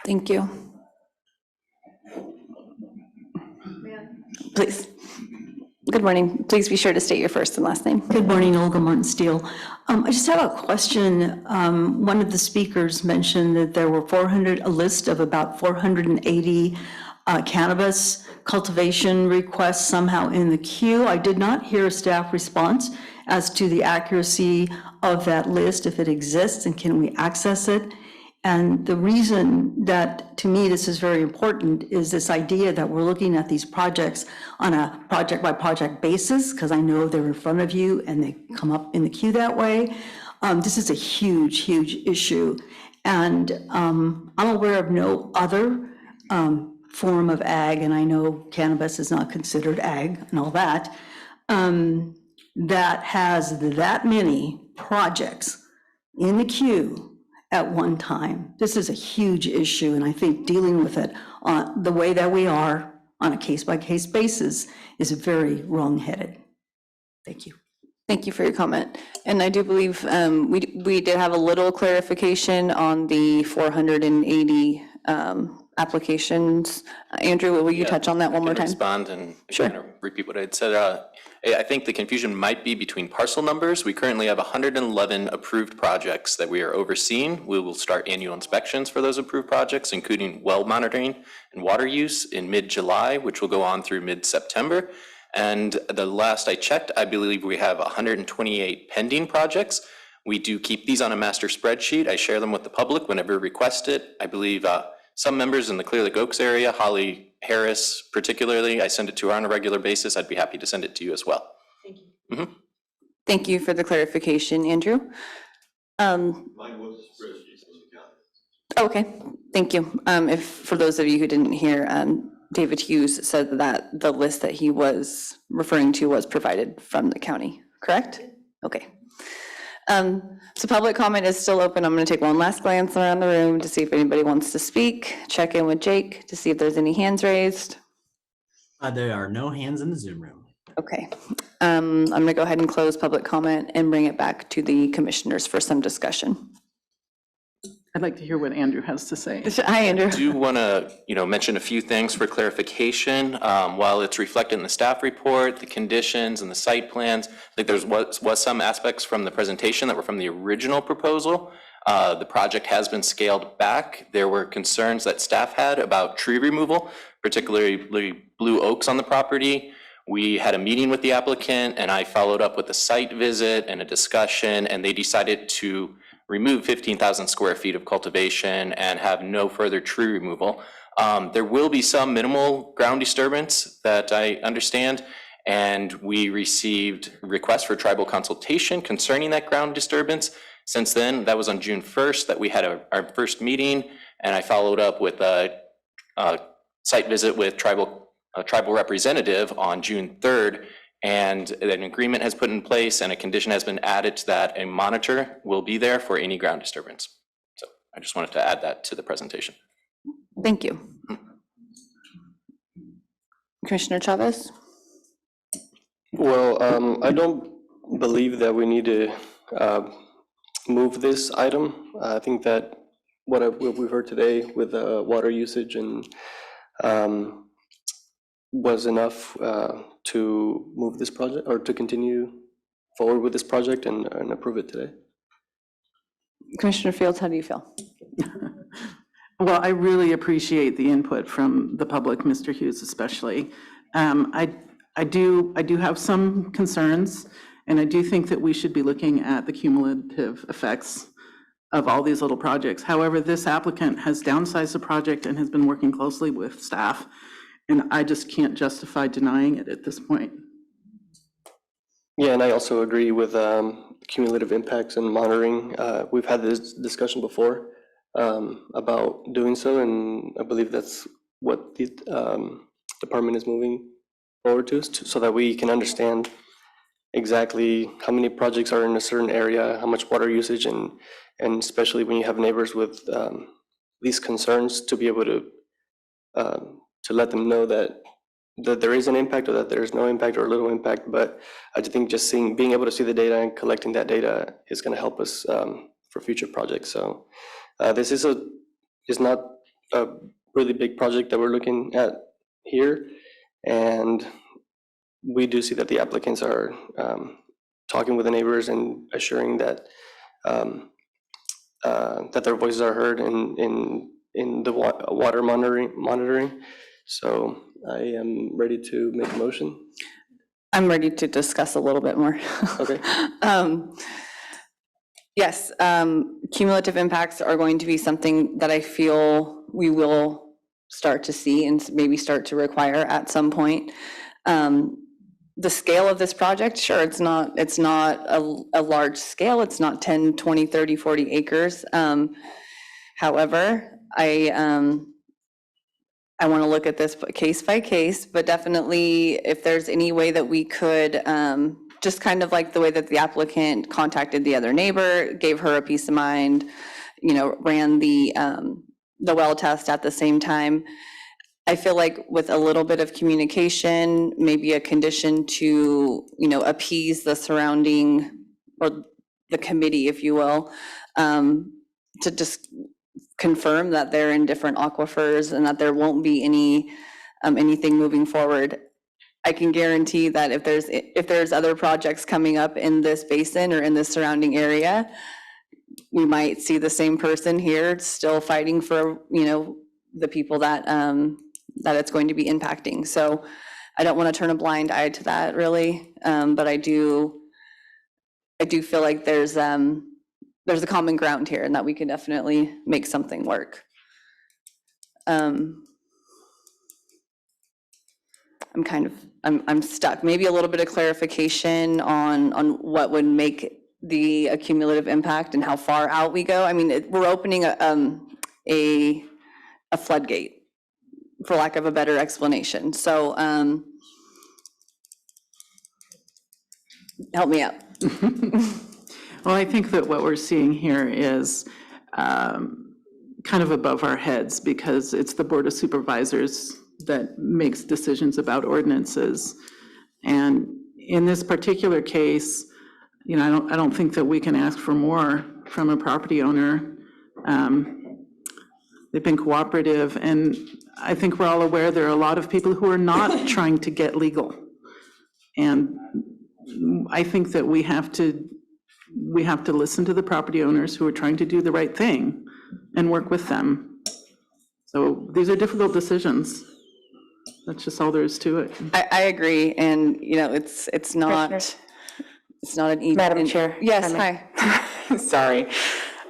Thank you. Please. Good morning. Please be sure to state your first and last name. Good morning, Olga Martin Steele. I just have a question. One of the speakers mentioned that there were a list of about 480 cannabis cultivation requests somehow in the queue. I did not hear a staff response as to the accuracy of that list, if it exists, and can we access it? And the reason that, to me, this is very important is this idea that we're looking at these projects on a project-by-project basis, because I know they're in front of you and they come up in the queue that way. This is a huge, huge issue. And I'm aware of no other form of ag, and I know cannabis is not considered ag and all that, that has that many projects in the queue at one time. This is a huge issue, and I think dealing with it the way that we are on a case-by-case basis is very wrong-headed. Thank you. Thank you for your comment. And I do believe we did have a little clarification on the 480 applications. Andrew, will you touch on that one more time? Respond and Sure. kind of repeat what I had said. I think the confusion might be between parcel numbers. We currently have 111 approved projects that we are overseeing. We will start annual inspections for those approved projects, including well monitoring and water use in mid-July, which will go on through mid-September. And the last I checked, I believe we have 128 pending projects. We do keep these on a master spreadsheet. I share them with the public whenever requested. I believe some members in the Clear Lake Oaks area, Holly Harris particularly, I send it to her on a regular basis. I'd be happy to send it to you as well. Thank you. Thank you for the clarification, Andrew. Mine was a spreadsheet, so you got it. Okay, thank you. If, for those of you who didn't hear, David Hughes said that the list that he was referring to was provided from the county, correct? Okay. So public comment is still open. I'm going to take one last glance around the room to see if anybody wants to speak. Check in with Jake to see if there's any hands raised. There are no hands in the Zoom room. Okay. I'm going to go ahead and close public comment and bring it back to the commissioners for some discussion. I'd like to hear what Andrew has to say. Hi, Andrew. I do want to, mention a few things for clarification. While it's reflected in the staff report, the conditions and the site plans, I think there was some aspects from the presentation that were from the original proposal. The project has been scaled back. There were concerns that staff had about tree removal, particularly blue oaks on the property. We had a meeting with the applicant and I followed up with a site visit and a discussion, and they decided to remove 15,000 square feet of cultivation and have no further tree removal. There will be some minimal ground disturbance that I understand, and we received requests for tribal consultation concerning that ground disturbance. Since then, that was on June 1st that we had our first meeting, and I followed up with a site visit with tribal representative on June 3rd. And an agreement has put in place and a condition has been added to that. A monitor will be there for any ground disturbance. So I just wanted to add that to the presentation. Thank you. Commissioner Chavez? Well, I don't believe that we need to move this item. I think that what we've heard today with water usage and was enough to move this project or to continue forward with this project and approve it today. Commissioner Fields, how do you feel? Well, I really appreciate the input from the public, Mr. Hughes especially. I do have some concerns, and I do think that we should be looking at the cumulative effects of all these little projects. However, this applicant has downsized the project and has been working closely with staff, and I just can't justify denying it at this point. Yeah, and I also agree with cumulative impacts and monitoring. We've had this discussion before about doing so, and I believe that's what the department is moving forward to, so that we can understand exactly how many projects are in a certain area, how much water usage, and especially when you have neighbors with these concerns, to be able to let them know that there is an impact or that there is no impact or little impact. But I think just being able to see the data and collecting that data is going to help us for future projects. So this is not a really big project that we're looking at here, and we do see that the applicants are talking with the neighbors and assuring that that their voices are heard in the water monitoring. So I am ready to make a motion. I'm ready to discuss a little bit more. Okay. Yes, cumulative impacts are going to be something that I feel we will start to see and maybe start to require at some point. The scale of this project, sure, it's not a large scale. It's not 10, 20, 30, 40 acres. However, I want to look at this case by case, but definitely if there's any way that we could, just kind of like the way that the applicant contacted the other neighbor, gave her a peace of mind, ran the well test at the same time. I feel like with a little bit of communication, maybe a condition to, appease the surrounding, or the committee, if you will, to just confirm that they're in different aquifers and that there won't be anything moving forward. I can guarantee that if there's other projects coming up in this basin or in the surrounding area, we might see the same person here still fighting for, the people that it's going to be impacting. So I don't want to turn a blind eye to that, really, but I do feel like there's a common ground here and that we can definitely make something work. I'm stuck. Maybe a little bit of clarification on what would make the cumulative impact and how far out we go. I mean, we're opening a floodgate, for lack of a better explanation. So help me out. Well, I think that what we're seeing here is kind of above our heads, because it's the Board of Supervisors that makes decisions about ordinances. And in this particular case, I don't think that we can ask for more from a property owner. They've been cooperative, and I think we're all aware there are a lot of people who are not trying to get legal. And I think that we have to listen to the property owners who are trying to do the right thing and work with them. So these are difficult decisions. That's just all there is to it. I agree, and it's not an easy. Madam Chair? Yes, hi. Sorry.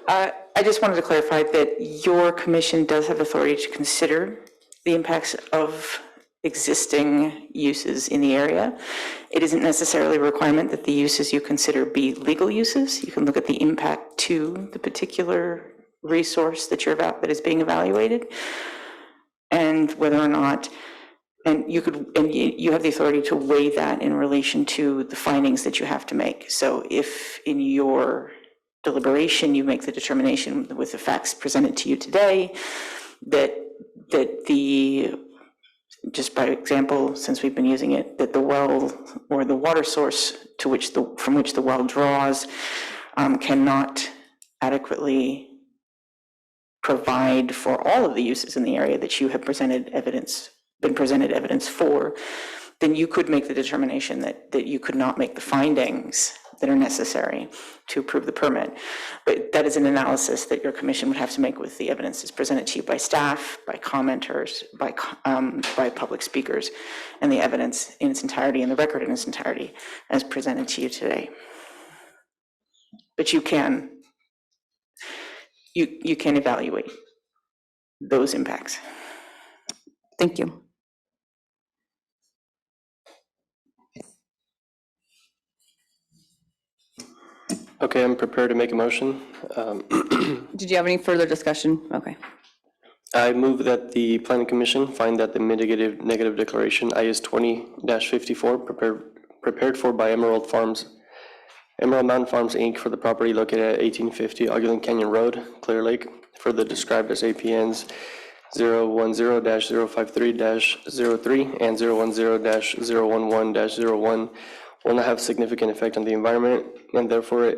I just wanted to clarify that your commission does have authority to consider the impacts of existing uses in the area. It isn't necessarily a requirement that the uses you consider be legal uses. You can look at the impact to the particular resource that is being evaluated, and whether or not, and you have the authority to weigh that in relation to the findings that you have to make. So if in your deliberation you make the determination with the facts presented to you today that just by example, since we've been using it, that the well or the water source from which the well draws cannot adequately provide for all of the uses in the area that you have been presented evidence for, then you could make the determination that you could not make the findings that are necessary to approve the permit. But that is an analysis that your commission would have to make with the evidence that's presented to you by staff, by commenters, by public speakers, and the evidence in its entirety and the record in its entirety as presented to you today. But you can evaluate those impacts. Thank you. Okay, I'm prepared to make a motion. Did you have any further discussion? Okay. I move that the Planning Commission find that the mitigated negative declaration IS 20-54 prepared for by Emerald Mountain Farms, Inc. for the property located at 1850 Ogden Canyon Road, Clear Lake, further described as APNs 010-053-03 and 010-011-01 will not have significant effect on the environment, and therefore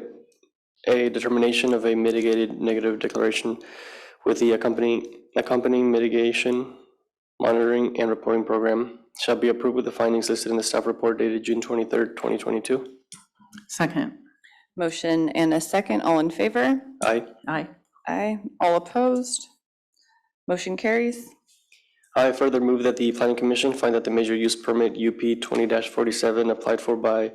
a determination of a mitigated negative declaration with the accompanying mitigation, monitoring, and reporting program shall be approved with the findings listed in the staff report dated June 23rd, 2022. Second. Motion and a second. All in favor? Aye. Aye. Aye. All opposed? Motion carries. I further move that the Planning Commission find that the major use permit UP 20-47 applied for by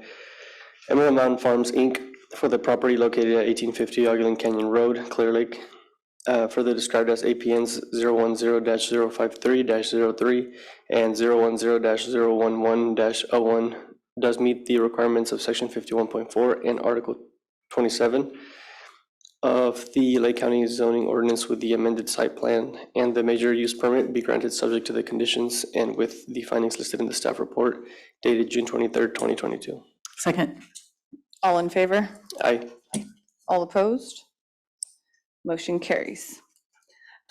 Emerald Mountain Farms, Inc. for the property located at 1850 Ogden Canyon Road, Clear Lake, further described as APNs 010-053-03 and 010-011-01, does meet the requirements of Section 51.4 and Article 27 of the Lake County zoning ordinance with the amended site plan, and the major use permit be granted subject to the conditions and with the findings listed in the staff report dated June 23rd, 2022. Second. All in favor? Aye. All opposed? Motion carries.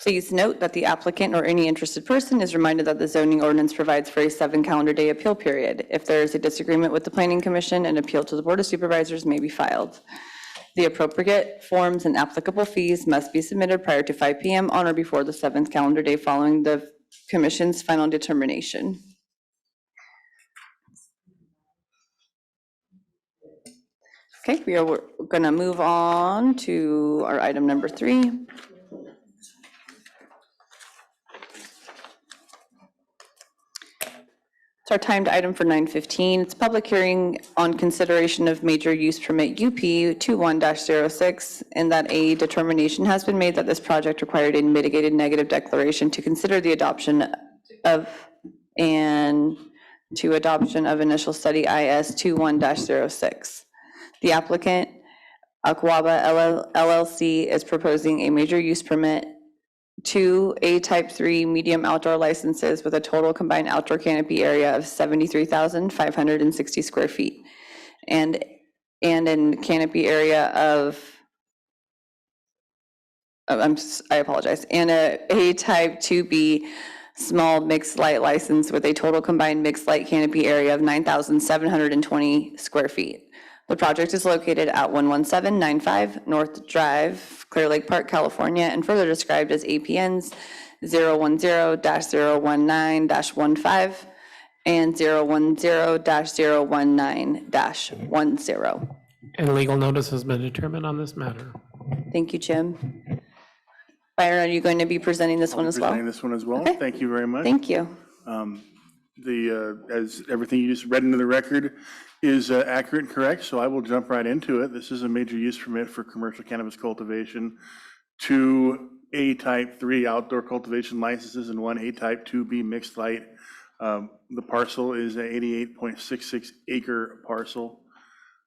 Please note that the applicant or any interested person is reminded that the zoning ordinance provides for a 7 calendar day appeal period. If there is a disagreement with the Planning Commission, an appeal to the Board of Supervisors may be filed. The appropriate forms and applicable fees must be submitted prior to 5 p.m. on or before the 7th calendar day following the Commission's final determination. Okay, we are going to move on to our item number 3. It's our timed item for 9:15. It's a public hearing on consideration of major use permit UP 21-06, and that a determination has been made that this project required a mitigated negative declaration to consider the adoption of initial study IS 21-06. The applicant, Aquaba LLC, is proposing a major use permit, 2 A Type 3 medium outdoor licenses with a total combined outdoor canopy area of 73,560 square feet, and a canopy area of, I apologize, and a Type 2B small mixed light license with a total combined mixed light canopy area of 9,720 square feet. The project is located at 11795 North Drive, Clear Lake Park, California, and further described as APNs 010-019-15 and 010-019-10. And legal notice has been determined on this matter. Thank you, Jim. Byron, are you going to be presenting this one as well? Presenting this one as well. Okay. Thank you very much. Thank you. As everything you just read into the record is accurate and correct, so I will jump right into it. This is a major use permit for commercial cannabis cultivation, 2 A Type 3 outdoor cultivation licenses and 1 A Type 2B mixed light. The parcel is an 88.66 acre parcel.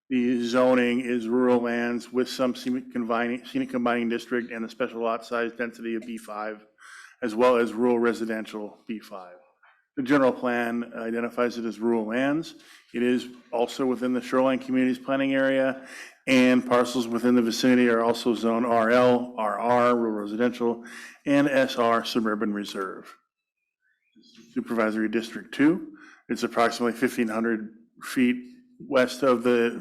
The zoning is rural lands with some scenic combining district and a special lot size density of B5, as well as rural residential B5. The general plan identifies it as rural lands. It is also within the shoreline communities planning area, and parcels within the vicinity are also zoned RL, RR, rural residential, and SR, suburban reserve. Supervisory District 2, it's approximately 1,500 feet west of the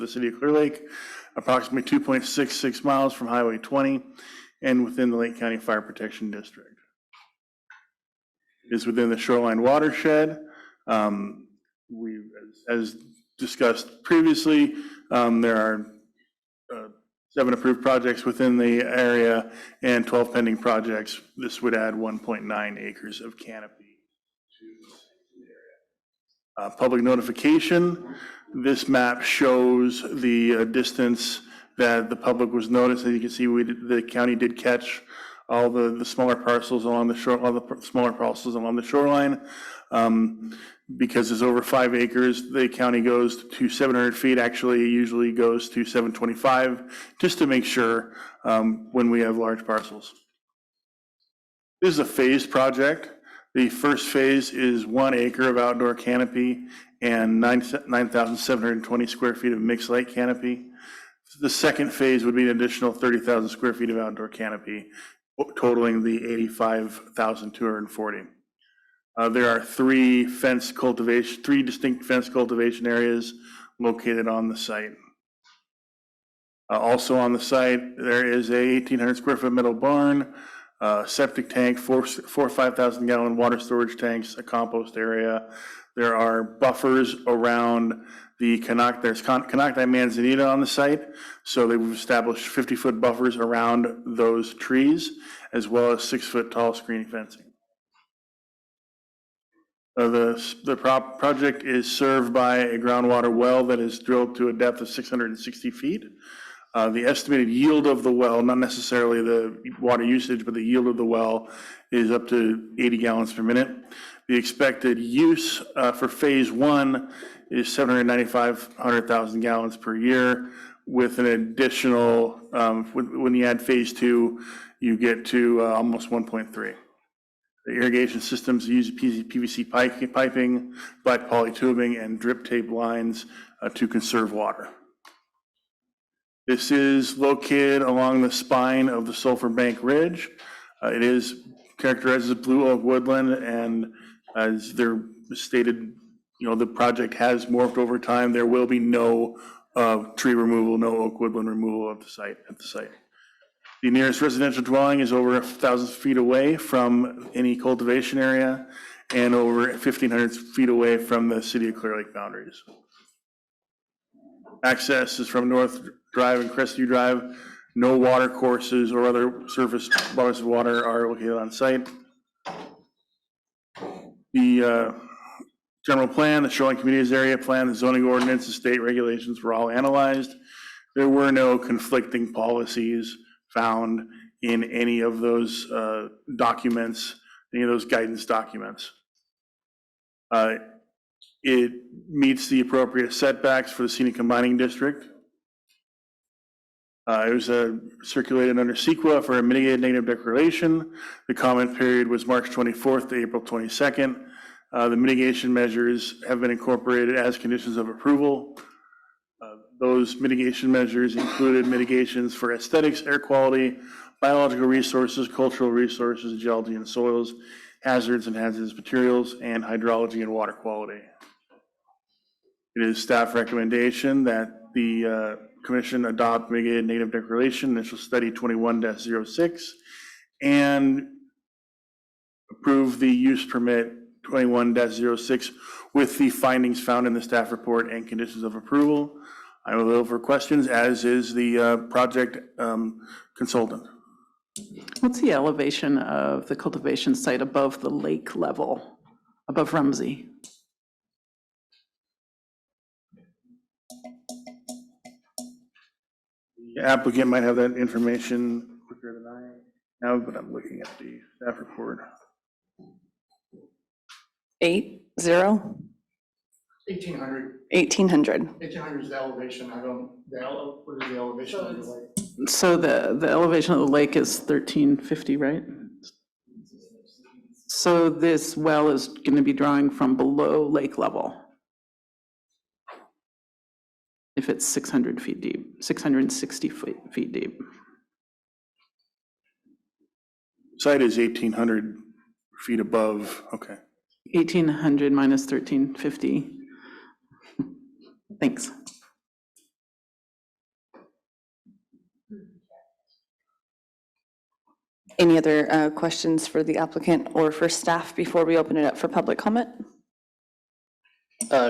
city of Clear Lake, approximately 2.66 miles from Highway 20, and within the Lake County Fire Protection District. Is within the shoreline watershed. As discussed previously, there are 7 approved projects within the area and 12 pending projects. This would add 1.9 acres of canopy to the area. Public notification. This map shows the distance that the public was noticed. As you can see, the county did catch all the smaller parcels along the shore, all the smaller parcels along the shoreline. Because it's over 5 acres, the county goes to 700 feet, actually usually goes to 725, just to make sure when we have large parcels. This is a phased project. The first phase is 1 acre of outdoor canopy and 9,720 square feet of mixed light canopy. The second phase would be an additional 30,000 square feet of outdoor canopy, totaling the 85,240. There are 3 distinct fence cultivation areas located on the site. Also on the site, there is a 1,800 square foot metal barn, septic tank, 4 5,000 gallon water storage tanks, a compost area. There are buffers around the there's Canacti manzanita on the site, so they've established 50-foot buffers around those trees, as well as 6-foot tall screening fencing. The project is served by a groundwater well that is drilled to a depth of 660 feet. The estimated yield of the well, not necessarily the water usage, but the yield of the well is up to 80 gallons per minute. The expected use for phase 1 is 795,000 gallons per year, with an additional, when you add phase 2, you get to almost 1.3. The irrigation systems use PVC piping, black poly tubing, and drip tape lines to conserve water. This is located along the spine of the Sulphur Bank Ridge. It is characterized as blue oak woodland, and as they're stated, the project has morphed over time. There will be no tree removal, no oak woodland removal at the site. The nearest residential dwelling is over 1,000 feet away from any cultivation area and over 1,500 feet away from the City of Clear Lake boundaries. Access is from North Drive and Crestview Drive. No water courses or other surface bodies of water are located on site. The general plan, the shoreline communities area plan, the zoning ordinance, the state regulations were all analyzed. There were no conflicting policies found in any of those documents, any of those guidance documents. It meets the appropriate setbacks for the scenic combining district. It was circulated under CEQA for a mitigated negative declaration. The comment period was March 24th to April 22nd. The mitigation measures have been incorporated as conditions of approval. Those mitigation measures included mitigations for aesthetics, air quality, biological resources, cultural resources, geology and soils, hazards and hazardous materials, and hydrology and water quality. It is staff recommendation that the Commission adopt mitigated negative declaration, initial study 21-06, and approve the use permit 21-06 with the findings found in the staff report and conditions of approval. I will look for questions, as is the project consultant. What's the elevation of the cultivation site above the lake level, above Rumsey? The applicant might have that information quicker than I have, but I'm looking at the staff report. 80? 1,800. 1,800. 1,800 is the elevation. What is the elevation of the lake? So the elevation of the lake is 1,350, right? So this well is going to be drawing from below lake level. If it's 600 feet deep, 660 feet deep. Site is 1,800 feet above, okay. 1,800 minus 1,350. Thanks. Any other questions for the applicant or for staff before we open it up for public comment?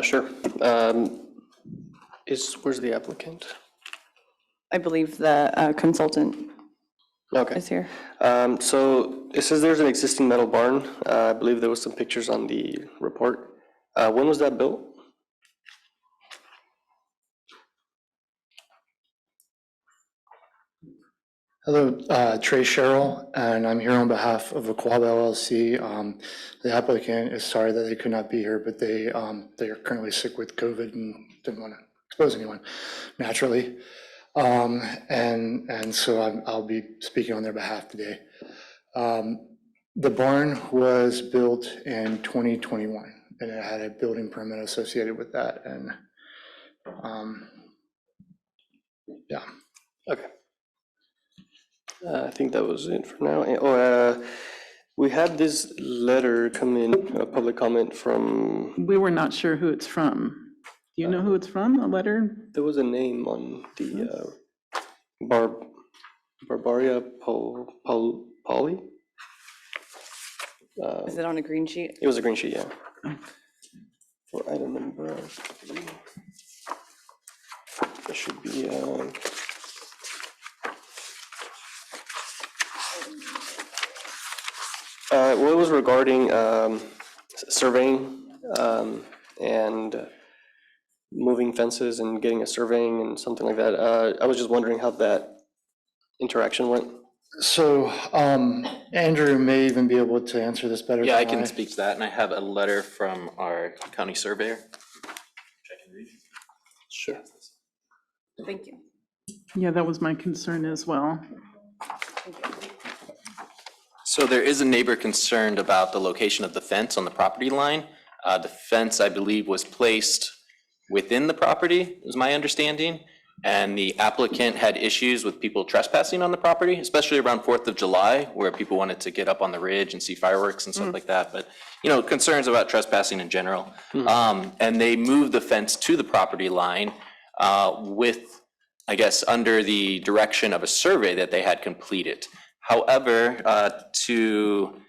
Sure. Where's the applicant? I believe the consultant is here. So it says there's an existing metal barn. I believe there was some pictures on the report. When was that built? Hello, Trey Sherrill, and I'm here on behalf of Aquab LLC. The applicant is sorry that they could not be here, but they are currently sick with COVID and didn't want to expose anyone naturally. And so I'll be speaking on their behalf today. The barn was built in 2021, and it had a building permit associated with that. And yeah. Okay. I think that was it for now. We had this letter come in, a public comment from. We were not sure who it's from. Do you know who it's from, a letter? There was a name on the Barbaria Polly. Is it on a green sheet? It was a green sheet, yeah. For item number 3. There should be. Well, it was regarding surveying and moving fences and getting a surveying and something like that. I was just wondering how that interaction went. So Andrew may even be able to answer this better. Yeah, I than can speak to that, and I have a letter from our county surveyor. Which I can read. Sure. Thank you. Yeah, that was my concern as well. So there is a neighbor concerned about the location of the fence on the property line. The fence, I believe, was placed within the property, is my understanding. and the applicant had issues with people trespassing on the property, especially around 4th of July, where people wanted to get up on the ridge and see fireworks and stuff like that. But, you know, concerns about trespassing in general. And they moved the fence to the property line with, I guess, under the direction of a survey that they had completed. However, to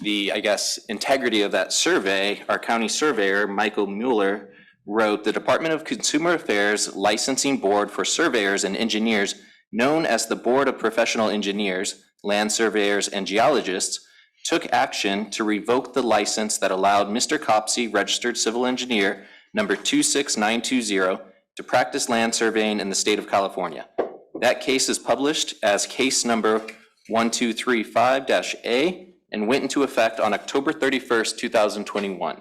the, I guess, integrity of that survey, our county surveyor, Michael Mueller, wrote, "The Department of Consumer Affairs Licensing Board for Surveyors and Engineers, known as the Board of Professional Engineers, Land Surveyors, and Geologists, took action to revoke the license that allowed Mr. Copsey, registered civil engineer, number 26920, to practice land surveying in the state of California. That case is published as case number 1235-A and went into effect on October 31st, 2021.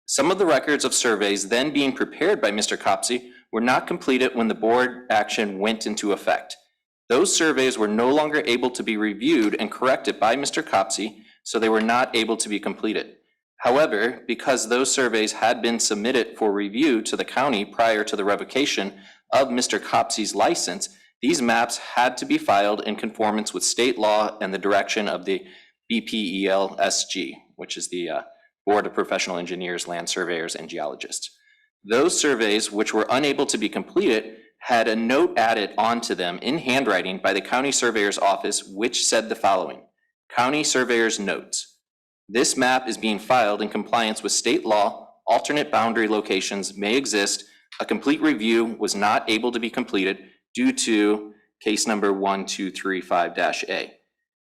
Some of the records of surveys then being prepared by Mr. Copsey were not completed when the board action went into effect. Those surveys were no longer able to be reviewed and corrected by Mr. Copsey, so they were not able to be completed. However, because those surveys had been submitted for review to the county prior to the revocation of Mr. Copsey's license, these maps had to be filed in conformance with state law and the direction of the BPEL-SG, which is the Board of Professional Engineers, Land Surveyors, and Geologists. Those surveys, which were unable to be completed, had a note added onto them in handwriting by the County Surveyor's Office, which said the following: County Surveyor's Notes. This map is being filed in compliance with state law. Alternate boundary locations may exist. A complete review was not able to be completed due to case number 1235-A.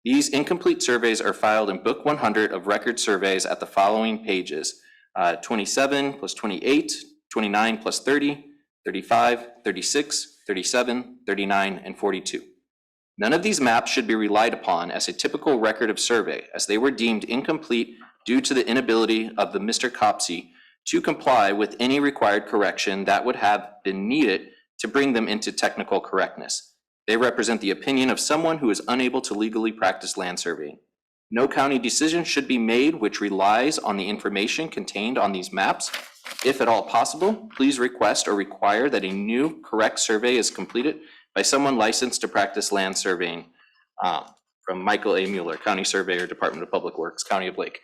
These incomplete surveys are filed in Book 100 of Record Surveys at the following pages: 27 plus 28, 29 plus 30, 35, 36, 37, 39, and 42. None of these maps should be relied upon as a typical record of survey, as they were deemed incomplete due to the inability of the Mr. Copsey to comply with any required correction that would have been needed to bring them into technical correctness. They represent the opinion of someone who is unable to legally practice land surveying. No county decision should be made which relies on the information contained on these maps. If at all possible, please request or require that a new correct survey is completed by someone licensed to practice land surveying." From Michael A. Mueller, County Surveyor, Department of Public Works, County of Lake.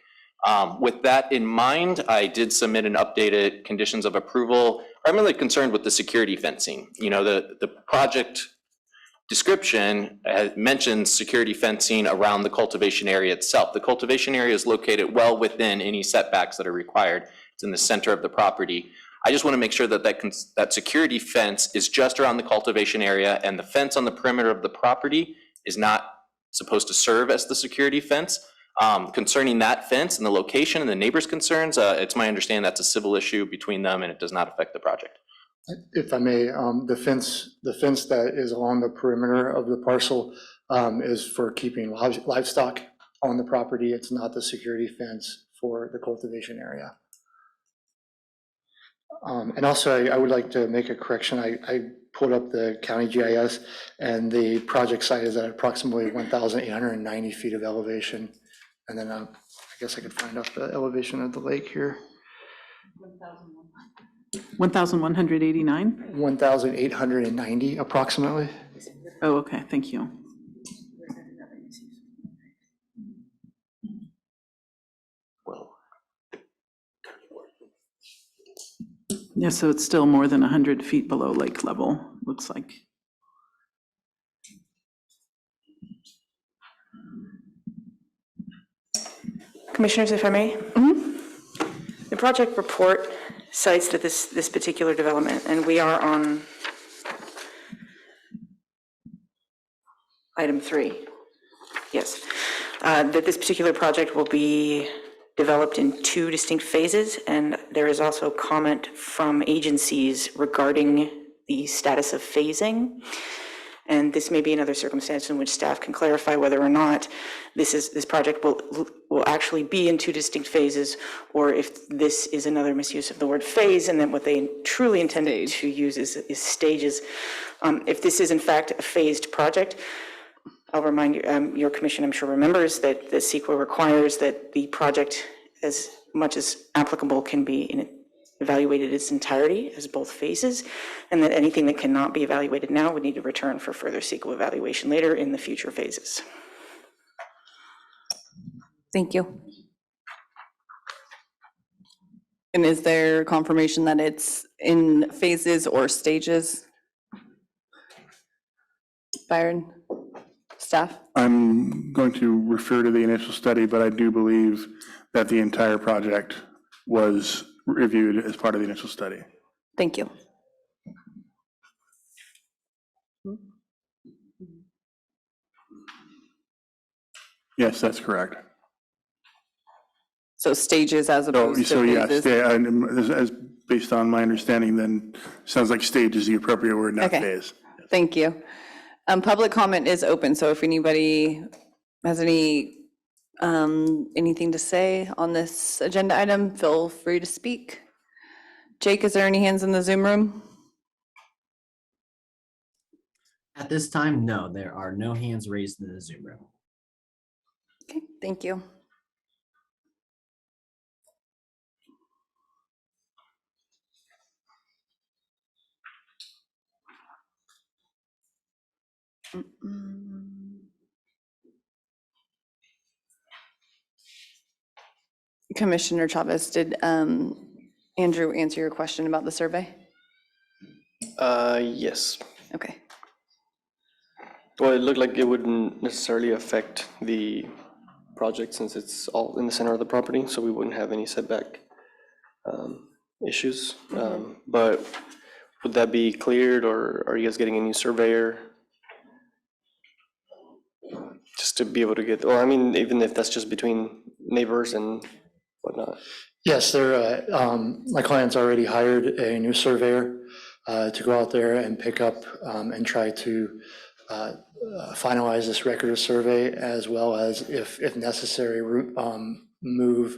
With that in mind, I did submit an updated conditions of approval, primarily concerned with the security fencing. You know, the project description mentions security fencing around the cultivation area itself. The cultivation area is located well within any setbacks that are required. It's in the center of the property. I just want to make sure that that security fence is just around the cultivation area, and the fence on the perimeter of the property is not supposed to serve as the security fence. Concerning that fence and the location and the neighbors' concerns, it's my understanding that's a civil issue between them and it does not affect the project. If I may, the fence that is along the perimeter of the parcel is for keeping livestock on the property. It's not the security fence for the cultivation area. And also, I would like to make a correction. I pulled up the county GIS, and the project site is at approximately 1,890 feet of elevation. And then I guess I could find out the elevation of the lake here. 1,189? 1,890 approximately. Oh, okay, thank you. Yeah, so it's still more than 100 feet below lake level, looks like. Commissioners, if I may. The project report cites that this particular development, and we are on item 3. Yes, that this particular project will be developed in 2 distinct phases, and there is also comment from agencies regarding the status of phasing. And this may be another circumstance in which staff can clarify whether or not this project will actually be in 2 distinct phases, or if this is another misuse of the word phase, and then what they truly intended to use is stages. If this is in fact a phased project, I'll remind you, your commission, I'm sure, remembers that the CEQA requires that the project, as much as applicable, can be evaluated its entirety as both phases, and that anything that cannot be evaluated now would need to return for further CEQA evaluation later in the future phases. Thank you. And is there confirmation that it's in phases or stages? Byron, staff? I'm going to refer to the initial study, but I do believe that the entire project was reviewed as part of the initial study. Thank you. Yes, that's correct. So stages as opposed to So yes, phases? as based on my understanding, then sounds like stage is the appropriate word, not Okay. phase. Thank you. Public comment is open, so if anybody has anything to say on this agenda item, feel free to speak. Jake, is there any hands in the Zoom room? At this time, no, there are no hands raised in the Zoom room. Okay, thank you. Commissioner Chavez, did Andrew answer your question about the survey? Yes. Okay. Well, it looked like it wouldn't necessarily affect the project since it's all in the center of the property, so we wouldn't have any setback issues. But would that be cleared, or are you guys getting a new surveyor? Just to be able to get, well, I mean, even if that's just between neighbors and whatnot. Yes, my client's already hired a new surveyor to go out there and pick up and try to finalize this record of survey, as well as, if necessary, move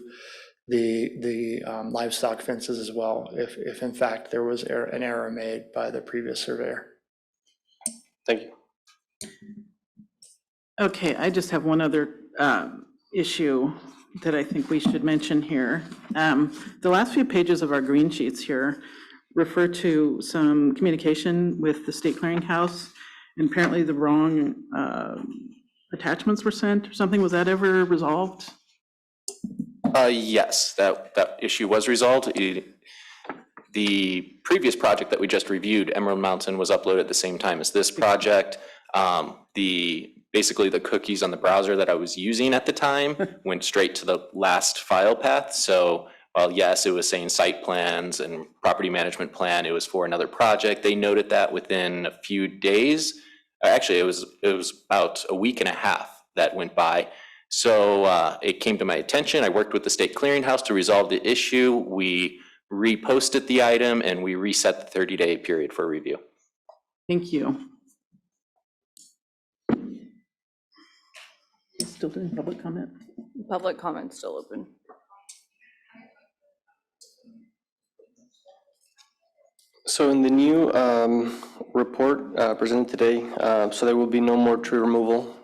the livestock fences as well, if in fact there was an error made by the previous surveyor. Thank you. Okay, I just have one other issue that I think we should mention here. The last few pages of our green sheets here refer to some communication with the state clearinghouse, and apparently the wrong attachments were sent or something. Was that ever resolved? Yes, that issue was resolved. The previous project that we just reviewed, Emerald Mountain, was uploaded at the same time as this project. Basically the cookies on the browser that I was using at the time went straight to the last file path. So while yes, it was saying site plans and property management plan, it was for another project. They noted that within a few days. Actually, it was about a week and a half that went by. So it came to my attention. I worked with the state clearinghouse to resolve the issue. We reposted the item and we reset the 30-day period for review. Thank you. Still doing public comment? Public comment still open. So in the new report presented today, so there will be no more tree removal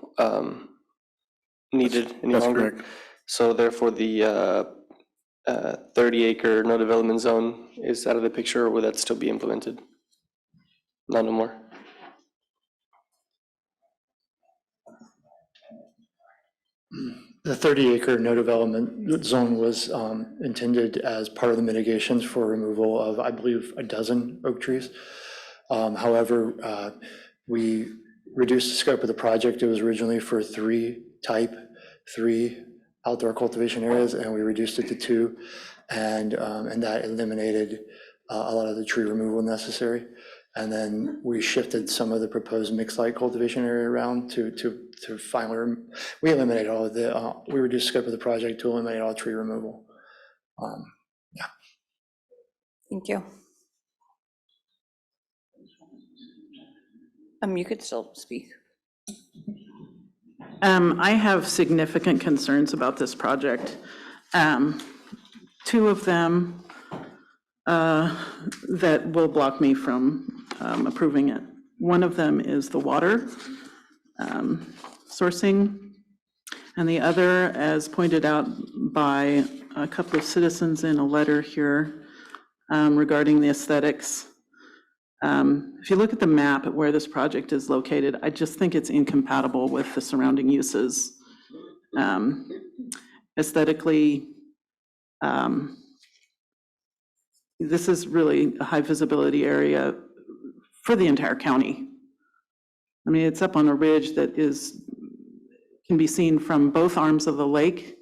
needed any That's longer. correct. So therefore, the 30-acre no development zone is out of the picture, or will that still be implemented? No more. The 30-acre no development zone was intended as part of the mitigations for removal of, I believe, a dozen oak trees. However, we reduced the scope of the project. It was originally for three outdoor cultivation areas, and we reduced it to 2, and that eliminated a lot of the tree removal necessary. And then we shifted some of the proposed mixed light cultivation area around to finally, we eliminated all of the, we reduced the scope of the project to eliminate all tree removal. Yeah. Thank you. You could still speak. I have significant concerns about this project. 2 of them that will block me from approving it. One of them is the water sourcing, and the other, as pointed out by a couple of citizens in a letter here, regarding the aesthetics. If you look at the map at where this project is located, I just think it's incompatible with the surrounding uses. Aesthetically, this is really a high visibility area for the entire county. I mean, it's up on a ridge that can be seen from both arms of the lake.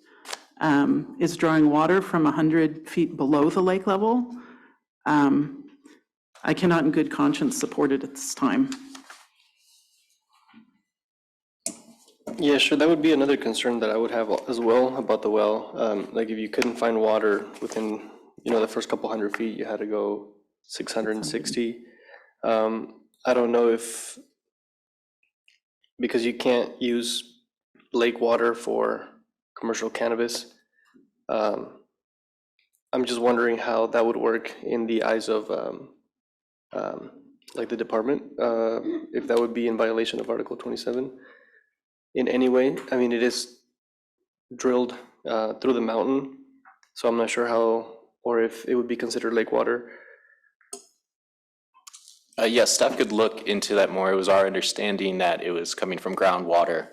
It's drawing water from 100 feet below the lake level. I cannot in good conscience support it at this time. Yeah, sure, that would be another concern that I would have as well about the well. Like if you couldn't find water within, the first couple 100 feet, you had to go 660. I don't know if, because you can't use lake water for commercial cannabis. I'm just wondering how that would work in the eyes of like the department, if that would be in violation of Article 27 in any way. I mean, it is drilled through the mountain, so I'm not sure how, or if it would be considered lake water. Yes, staff could look into that more. It was our understanding that it was coming from groundwater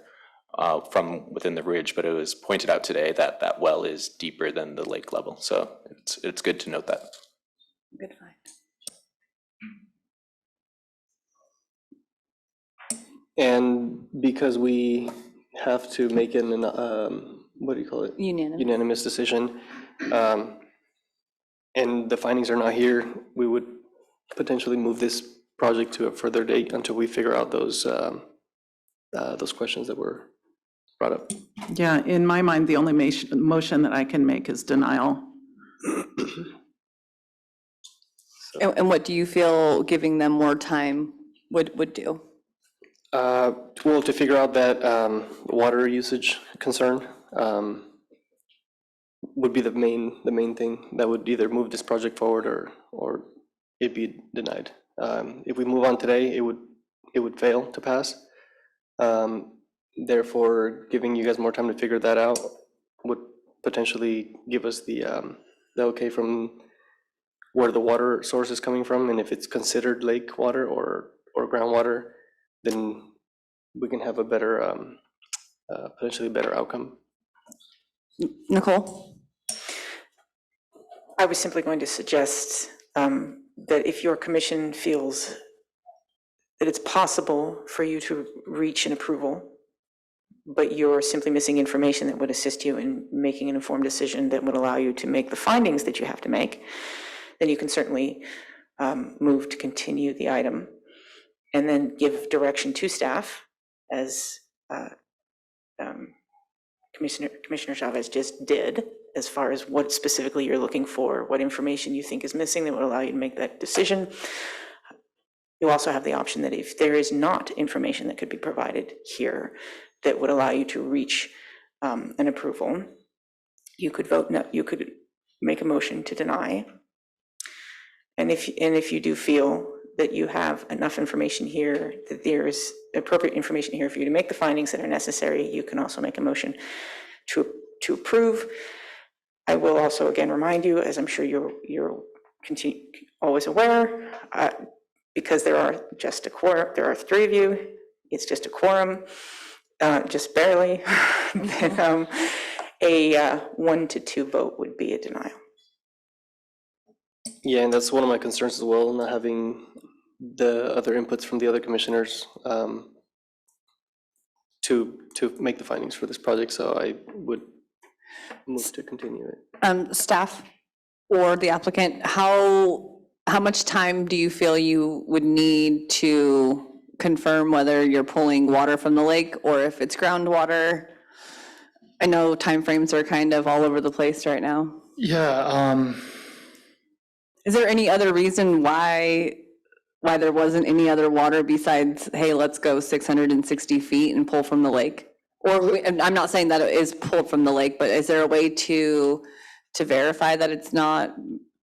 from within the ridge, but it was pointed out today that that well is deeper than the lake level. So it's good to note that. Good find. And because we have to make an what do you call it? Unanimous decision, and the findings are not here, we would potentially move this project to a further date until we figure out those questions that were brought up. Yeah, in my mind, the only motion that I can make is denial. And what do you feel giving them more time would do? Well, to figure out that water usage concern would be the main thing that would either move this project forward or it'd be denied. If we move on today, it would fail to pass. Therefore, giving you guys more time to figure that out would potentially give us the okay from where the water source is coming from, and if it's considered lake water or groundwater, then we can have a better, potentially better outcome. Nicole? I was simply going to suggest that if your commission feels that it's possible for you to reach an approval, but you're simply missing information that would assist you in making an informed decision that would allow you to make the findings that you have to make, then you can certainly move to continue the item and then give direction to staff, as Commissioner Chavez just did, as far as what specifically you're looking for, what information you think is missing that would allow you to make that decision. You also have the option that if there is not information that could be provided here that would allow you to reach an approval, you could vote no, you could make a motion to deny. And if you do feel that you have enough information here, that there is appropriate information here for you to make the findings that are necessary, you can also make a motion to approve. I will also again remind you, as I'm sure you're always aware, because there are just a quorum, there are three of you, it's just a quorum, just barely, then a 1-2 vote would be a denial. Yeah, and that's one of my concerns as well, not having the other inputs from the other commissioners to make the findings for this project, so I would move to continue it. Staff or the applicant, how much time do you feel you would need to confirm whether you're pulling water from the lake or if it's groundwater? I know timeframes are kind of all over the place right now. Yeah. Is there any other reason why there wasn't any other water besides, hey, let's go 660 feet and pull from the lake? Or, and I'm not saying that it is pulled from the lake, but is there a way to verify that it's not?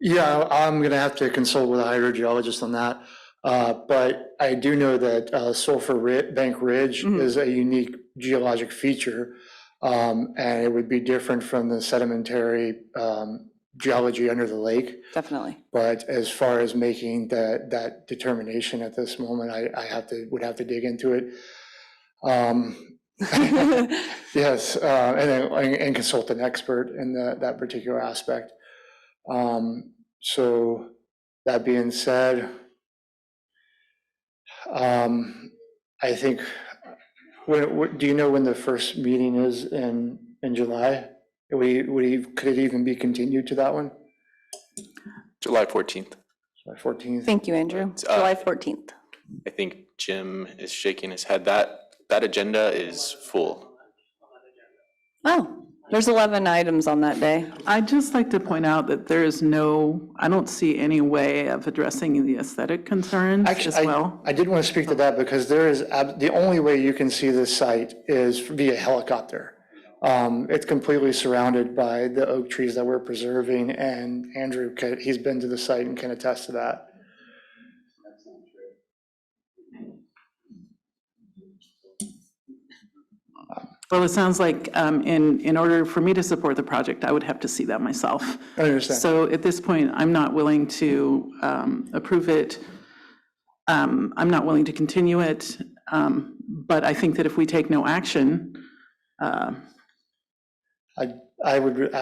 Yeah, I'm going to have to consult with a hydrogeologist on that. But I do know that Sulphur Bank Ridge is a unique geologic feature, and it would be different from the sedimentary geology under the lake. Definitely. But as far as making that determination at this moment, would have to dig into it. Yes, and consult an expert in that particular aspect. So that being said, I think, do you know when the first meeting is in July? Could it even be continued to that one? July 14th. July 14th? Thank you, Andrew. July 14th. I think Jim is shaking his head. That agenda is full. Oh, there's 11 items on that day. I'd just like to point out that there is I don't see any way of addressing the aesthetic concerns as well. I did want to speak to that because the only way you can see this site is via helicopter. It's completely surrounded by the oak trees that we're preserving, and Andrew, he's been to the site and can attest to that. Well, it sounds like in order for me to support the project, I would have to see that myself. I understand. So at this point, I'm not willing to approve it. I'm not willing to continue it. But I think that if we take no action, I would,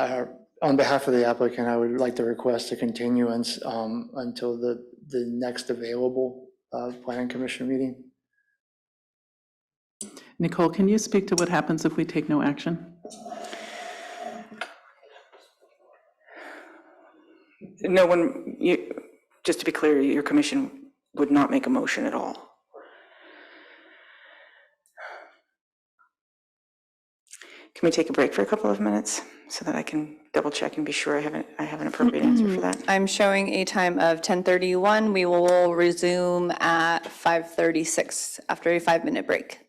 on behalf of the applicant, I would like to request a continuance until the next available planning commission meeting. Nicole, can you speak to what happens if we take no action? No one, just to be clear, your commission would not make a motion at all. Can we take a break for a couple of minutes so that I can double check and be sure I have an appropriate answer for that? I'm showing a time of 10:31. We will resume at 5:36 after a 5-minute break.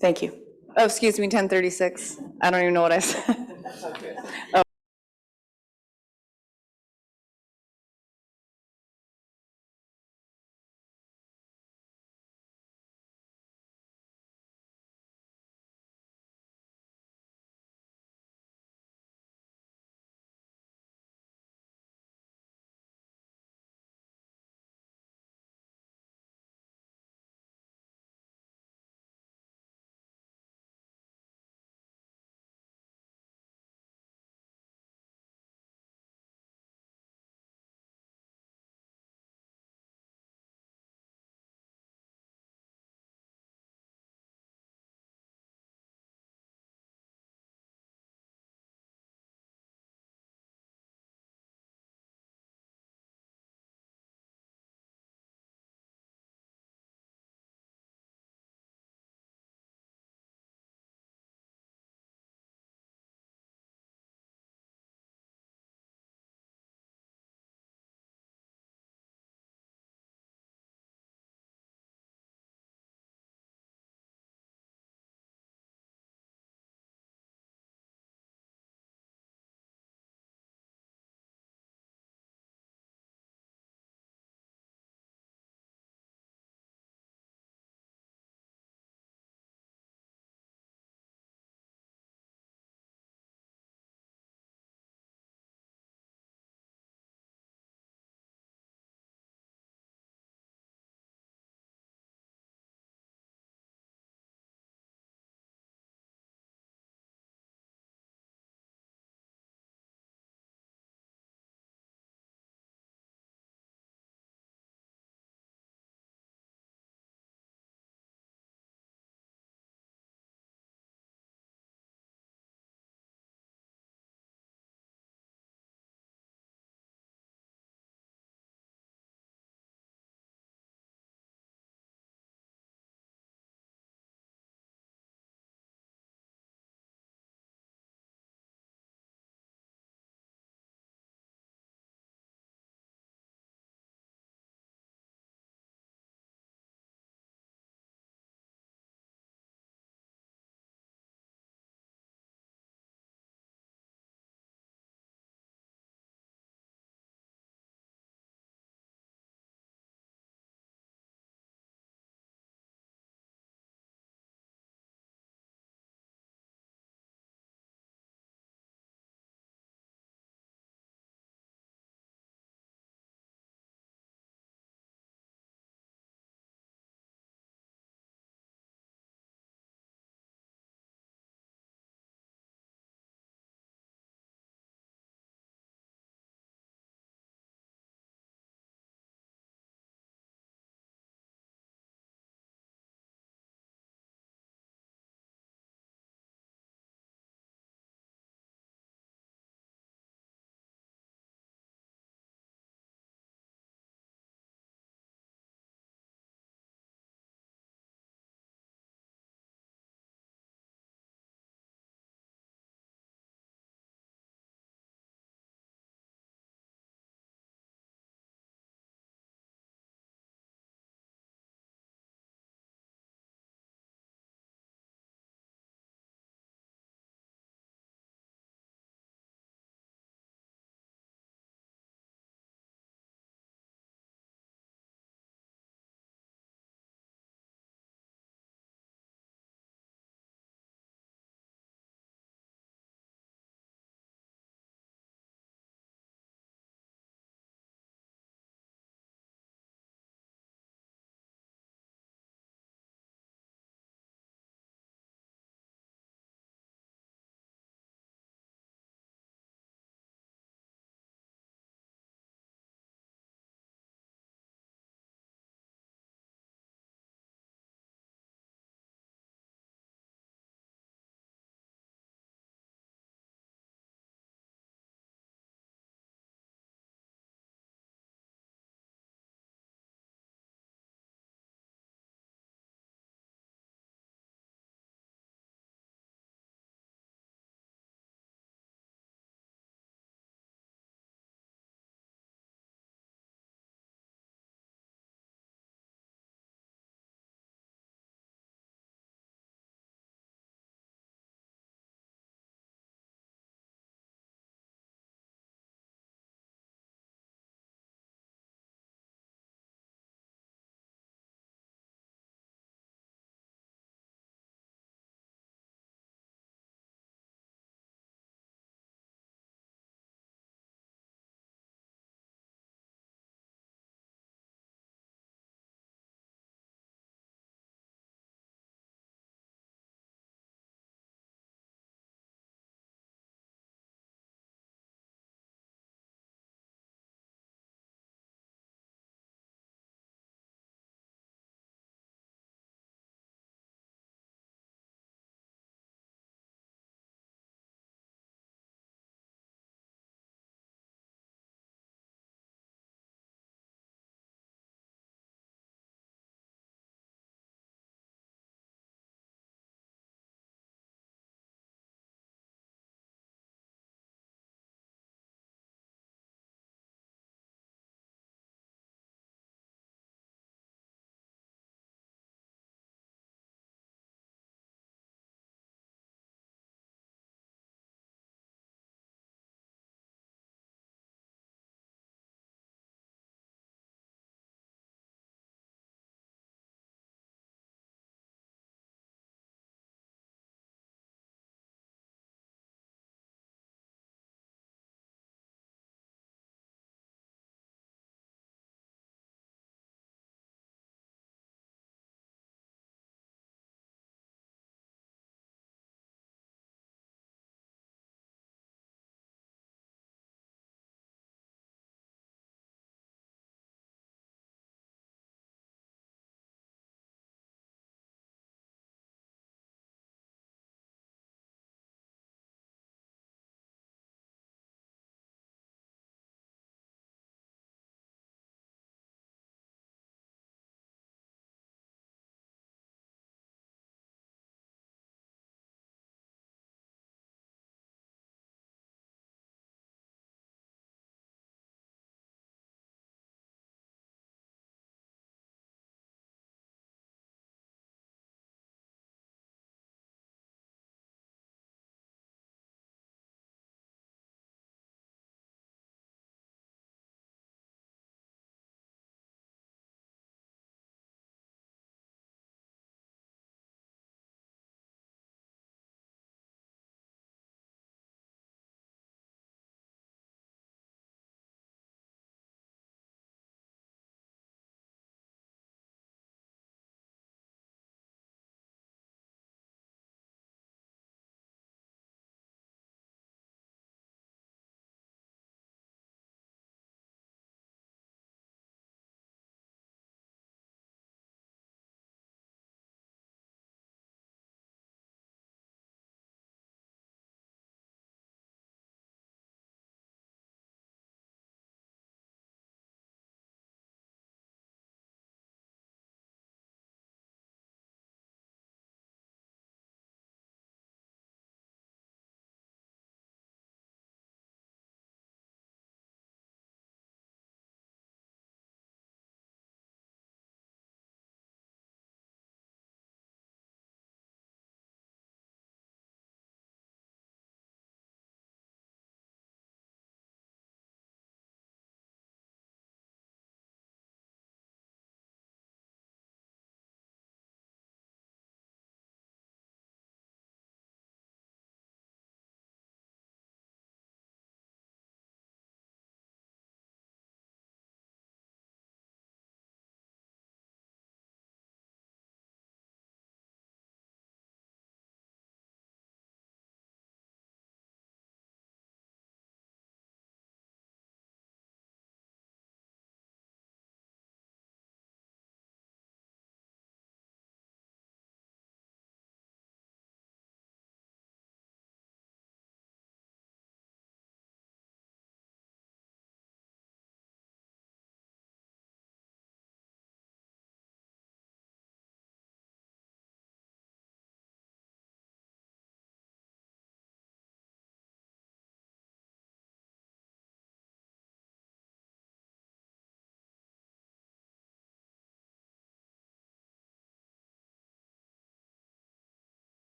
Thank you. Oh, excuse me, 10:36. I don't even know what I said. Oh.